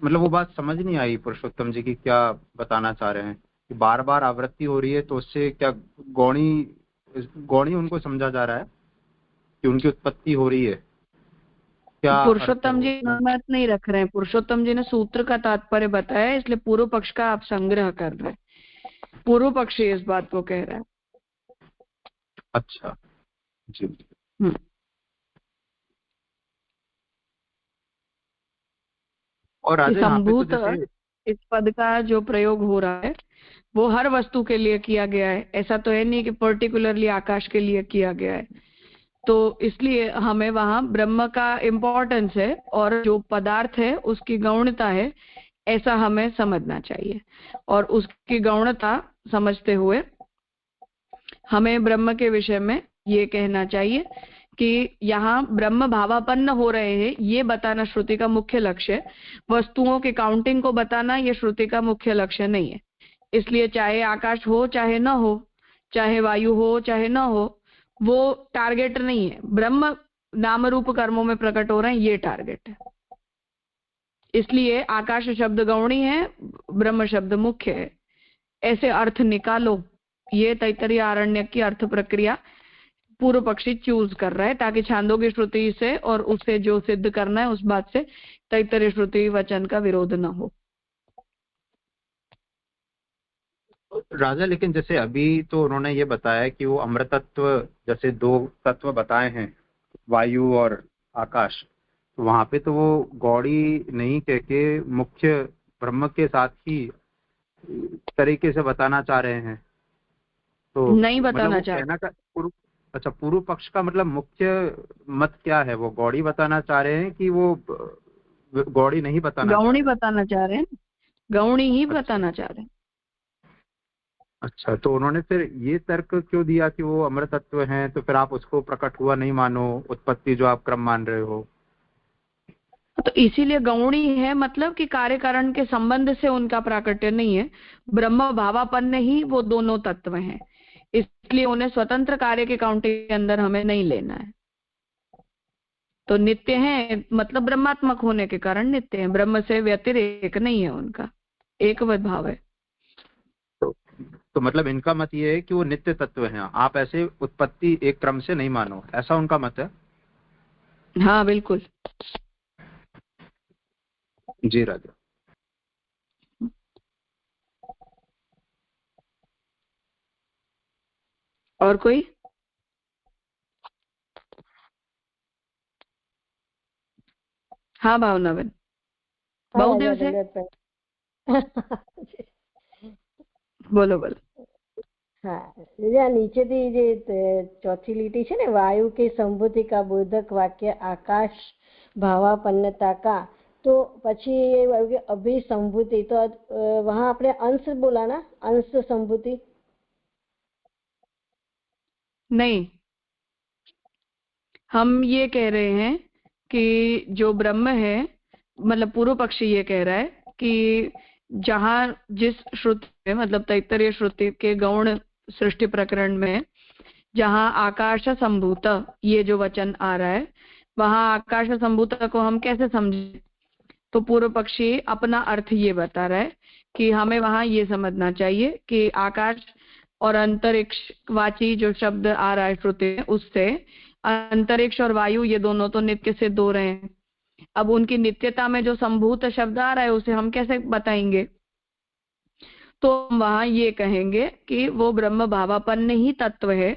मतलब वो बात समझ नहीं आई पुरुषोत्तम जी की क्या बताना चाह रहे हैं कि बार बार आवृत्ति हो रही है तो उससे क्या गौणी गौणी उनको समझा जा रहा है कि उनकी उत्पत्ति हो रही है? क्या पुरुषोत्तम जी मत नहीं रख रहे हैं। पुरुषोत्तम जी ने सूत्र का तात्पर्य बताया, इसलिए पूर्व पक्ष का आप संग्रह कर रहे हैं। पूर्व पक्षी इस बात को कह रहा है। अच्छा जी। और राजा संभूत तो इस पद का जो प्रयोग हो रहा है वो हर वस्तु के लिए किया गया है। ऐसा तो है नहीं कि पर्टिकुलरली आकाश के लिए किया गया है। तो इसलिए हमें वहां ब्रह्म का इम्पोर्टेंस है और जो पदार्थ है उसकी गौणता है, ऐसा हमें समझना चाहिए। और उसकी गौणता समझते हुए हमें ब्रह्म के विषय में ये कहना चाहिए कि यहाँ ब्रह्म भावापन्न हो रहे हैं, ये बताना श्रुति का मुख्य लक्ष्य है। वस्तुओं की काउंटिंग को बताना ये श्रुति का मुख्य लक्ष्य नहीं है। इसलिए चाहे आकाश हो चाहे न हो, चाहे वायु हो चाहे न हो, वो टारगेट नहीं है। ब्रह्म नाम रूप कर्मों में प्रकट हो रहे हैं, ये टारगेट है। इसलिए आकाश शब्द गौणी है, ब्रह्म शब्द मुख्य है। ऐसे अर्थ निकालो। ये तैत्तरीय आरण्यक की अर्थ प्रक्रिया पूर्व पक्षी चूज कर रहा है, ताकि छांदोग्य श्रुति से और उससे जो सिद्ध करना है उस बात से तैत्तरीय श्रुति वचन का विरोध न हो। राजा, लेकिन जैसे अभी तो उन्होंने ये बताया कि वो अमृतत्व, जैसे दो तत्व बताए हैं वायु और आकाश, तो वहां पे तो वो गौड़ी नहीं कह के मुख्य ब्रह्म के साथ ही तरीके से बताना चाह रहे हैं। तो नहीं बताना मतलब कहना का अच्छा, पूर्व पक्ष का मतलब मुख्य मत क्या है? वो गौड़ी बताना चाह रहे हैं कि वो गौड़ी नहीं बताना? गौणी बताना चाह रहे हैं, गौणी ही बताना चाह रहे हैं। अच्छा, तो उन्होंने फिर ये तर्क क्यों दिया कि वो अमृत तत्व हैं, तो फिर आप उसको प्रकट हुआ नहीं मानो, उत्पत्ति जो आप क्रम मान रहे हो? तो इसीलिए गौणी है, मतलब कि कार्य कारण के संबंध से उनका प्राकट्य नहीं है। ब्रह्म भावापन्न ही वो दोनों तत्व हैं, इसलिए उन्हें स्वतंत्र कार्य के काउंटिंग के अंदर हमें नहीं लेना है। तो नित्य है मतलब ब्रह्मात्मक होने के कारण नित्य है, ब्रह्म से व्यतिरेक नहीं है, उनका एकवत भाव है। तो मतलब इनका मत ये है कि वो नित्य तत्व हैं, आप ऐसे उत्पत्ति एक क्रम से नहीं मानो, ऐसा उनका मत है? हाँ बिल्कुल जी राजा। और कोई? हाँ भावनावन, बहुत देर से બોલો બોલો। હા, આ નીચેથી જે ચોથી લીટી છે ને, વાયુ કે સંભૂતિ કા બોધક વાક્ય આકાશ ભાવાપન્નતા का, तो પછી अभिसंभूति, तो वहां આપણે अंश बोला ना, अंश संभूति नहीं, हम ये कह रहे हैं कि जो ब्रह्म है, मतलब पूर्व पक्षी ये कह रहा है कि जहां जिस श्रुति में, मतलब तैत्तरीय श्रुति के गौण सृष्टि प्रकरण में जहां आकाश संभूत ये जो वचन आ रहा है, वहां आकाश संभूत को हम कैसे समझे? तो पूर्व पक्षी अपना अर्थ ये बता रहा है कि हमें वहां ये समझना चाहिए कि आकाश और अंतरिक्ष वाची जो शब्द आ रहा है श्रुति में, उससे अंतरिक्ष और वायु ये दोनों तो नित्य सिद्ध हो रहे हैं। अब उनकी नित्यता में जो संभूत शब्द आ रहा है उसे हम कैसे बताएंगे? तो वहां ये कहेंगे कि वो ब्रह्म भावापन्न ही तत्व है।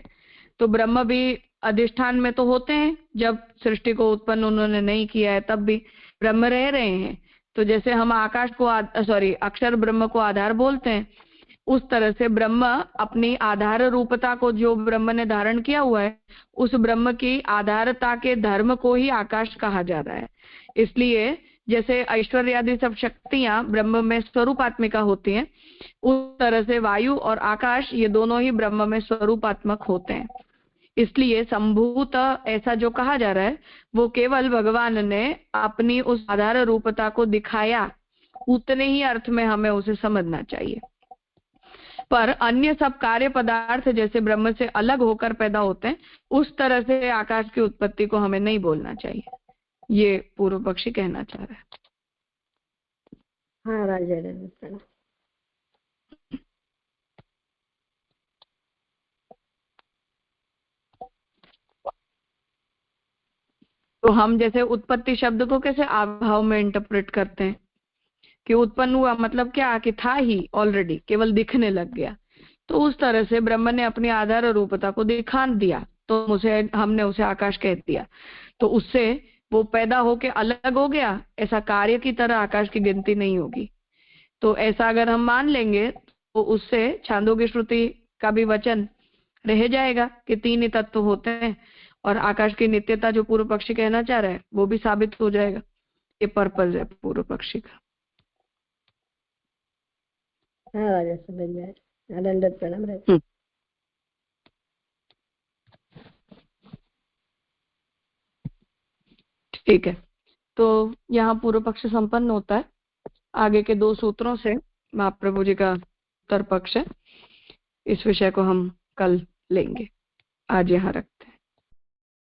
तो ब्रह्म भी अधिष्ठान में तो होते हैं, जब सृष्टि को उत्पन्न उन्होंने नहीं किया है तब भी ब्रह्म रह रहे हैं। तो जैसे हम आकाश को अक्षर ब्रह्म को आधार बोलते हैं, उस तरह से ब्रह्म अपनी आधार रूपता को जो ब्रह्म ने धारण किया हुआ है, उस ब्रह्म की आधारता के धर्म को ही आकाश कहा जा रहा है। इसलिए जैसे ऐश्वर्य आदि सब शक्तियां ब्रह्म में स्वरूपात्मिका होती हैं, उस तरह से वायु और आकाश ये दोनों ही ब्रह्म में स्वरूपात्मक होते हैं। इसलिए संभूत ऐसा जो कहा जा रहा है वो केवल भगवान ने अपनी उस आधार रूपता को दिखाया, उतने ही अर्थ में हमें उसे समझना चाहिए। पर अन्य सब कार्य पदार्थ जैसे ब्रह्म से अलग होकर पैदा होते हैं, उस तरह से आकाश की उत्पत्ति को हमें नहीं बोलना चाहिए, ये पूर्व पक्षी कहना चाह रहा है। हाँ राजा प्रणाम। तो हम जैसे उत्पत्ति शब्द को कैसे अभाव में इंटरप्रेट करते हैं कि उत्पन्न हुआ मतलब क्या, कि था ही ऑलरेडी, केवल दिखने लग गया। तो उस तरह से ब्रह्म ने अपनी आधार रूपता को दिखा दिया, तो हमने उसे आकाश कह दिया। तो उससे वो पैदा होके अलग हो गया, ऐसा कार्य की तरह आकाश की गिनती नहीं होगी। तो ऐसा अगर हम मान लेंगे तो उससे छांदोग्य श्रुति का भी वचन रह जाएगा कि तीन ही तत्व होते हैं, और आकाश की नित्यता जो पूर्व पक्षी कहना चाह रहा है वो भी साबित हो जाएगा। ये पर्पज है पूर्व पक्षी का। हाँ राजा समझ में आया। दंडवत प्रणाम राजा। ठीक है, तो यहाँ पूर्व पक्ष संपन्न होता है। आगे के 2 सूत्रों से महाप्रभु जी का उत्तर पक्ष है। इस विषय को हम कल लेंगे। आज यहाँ रख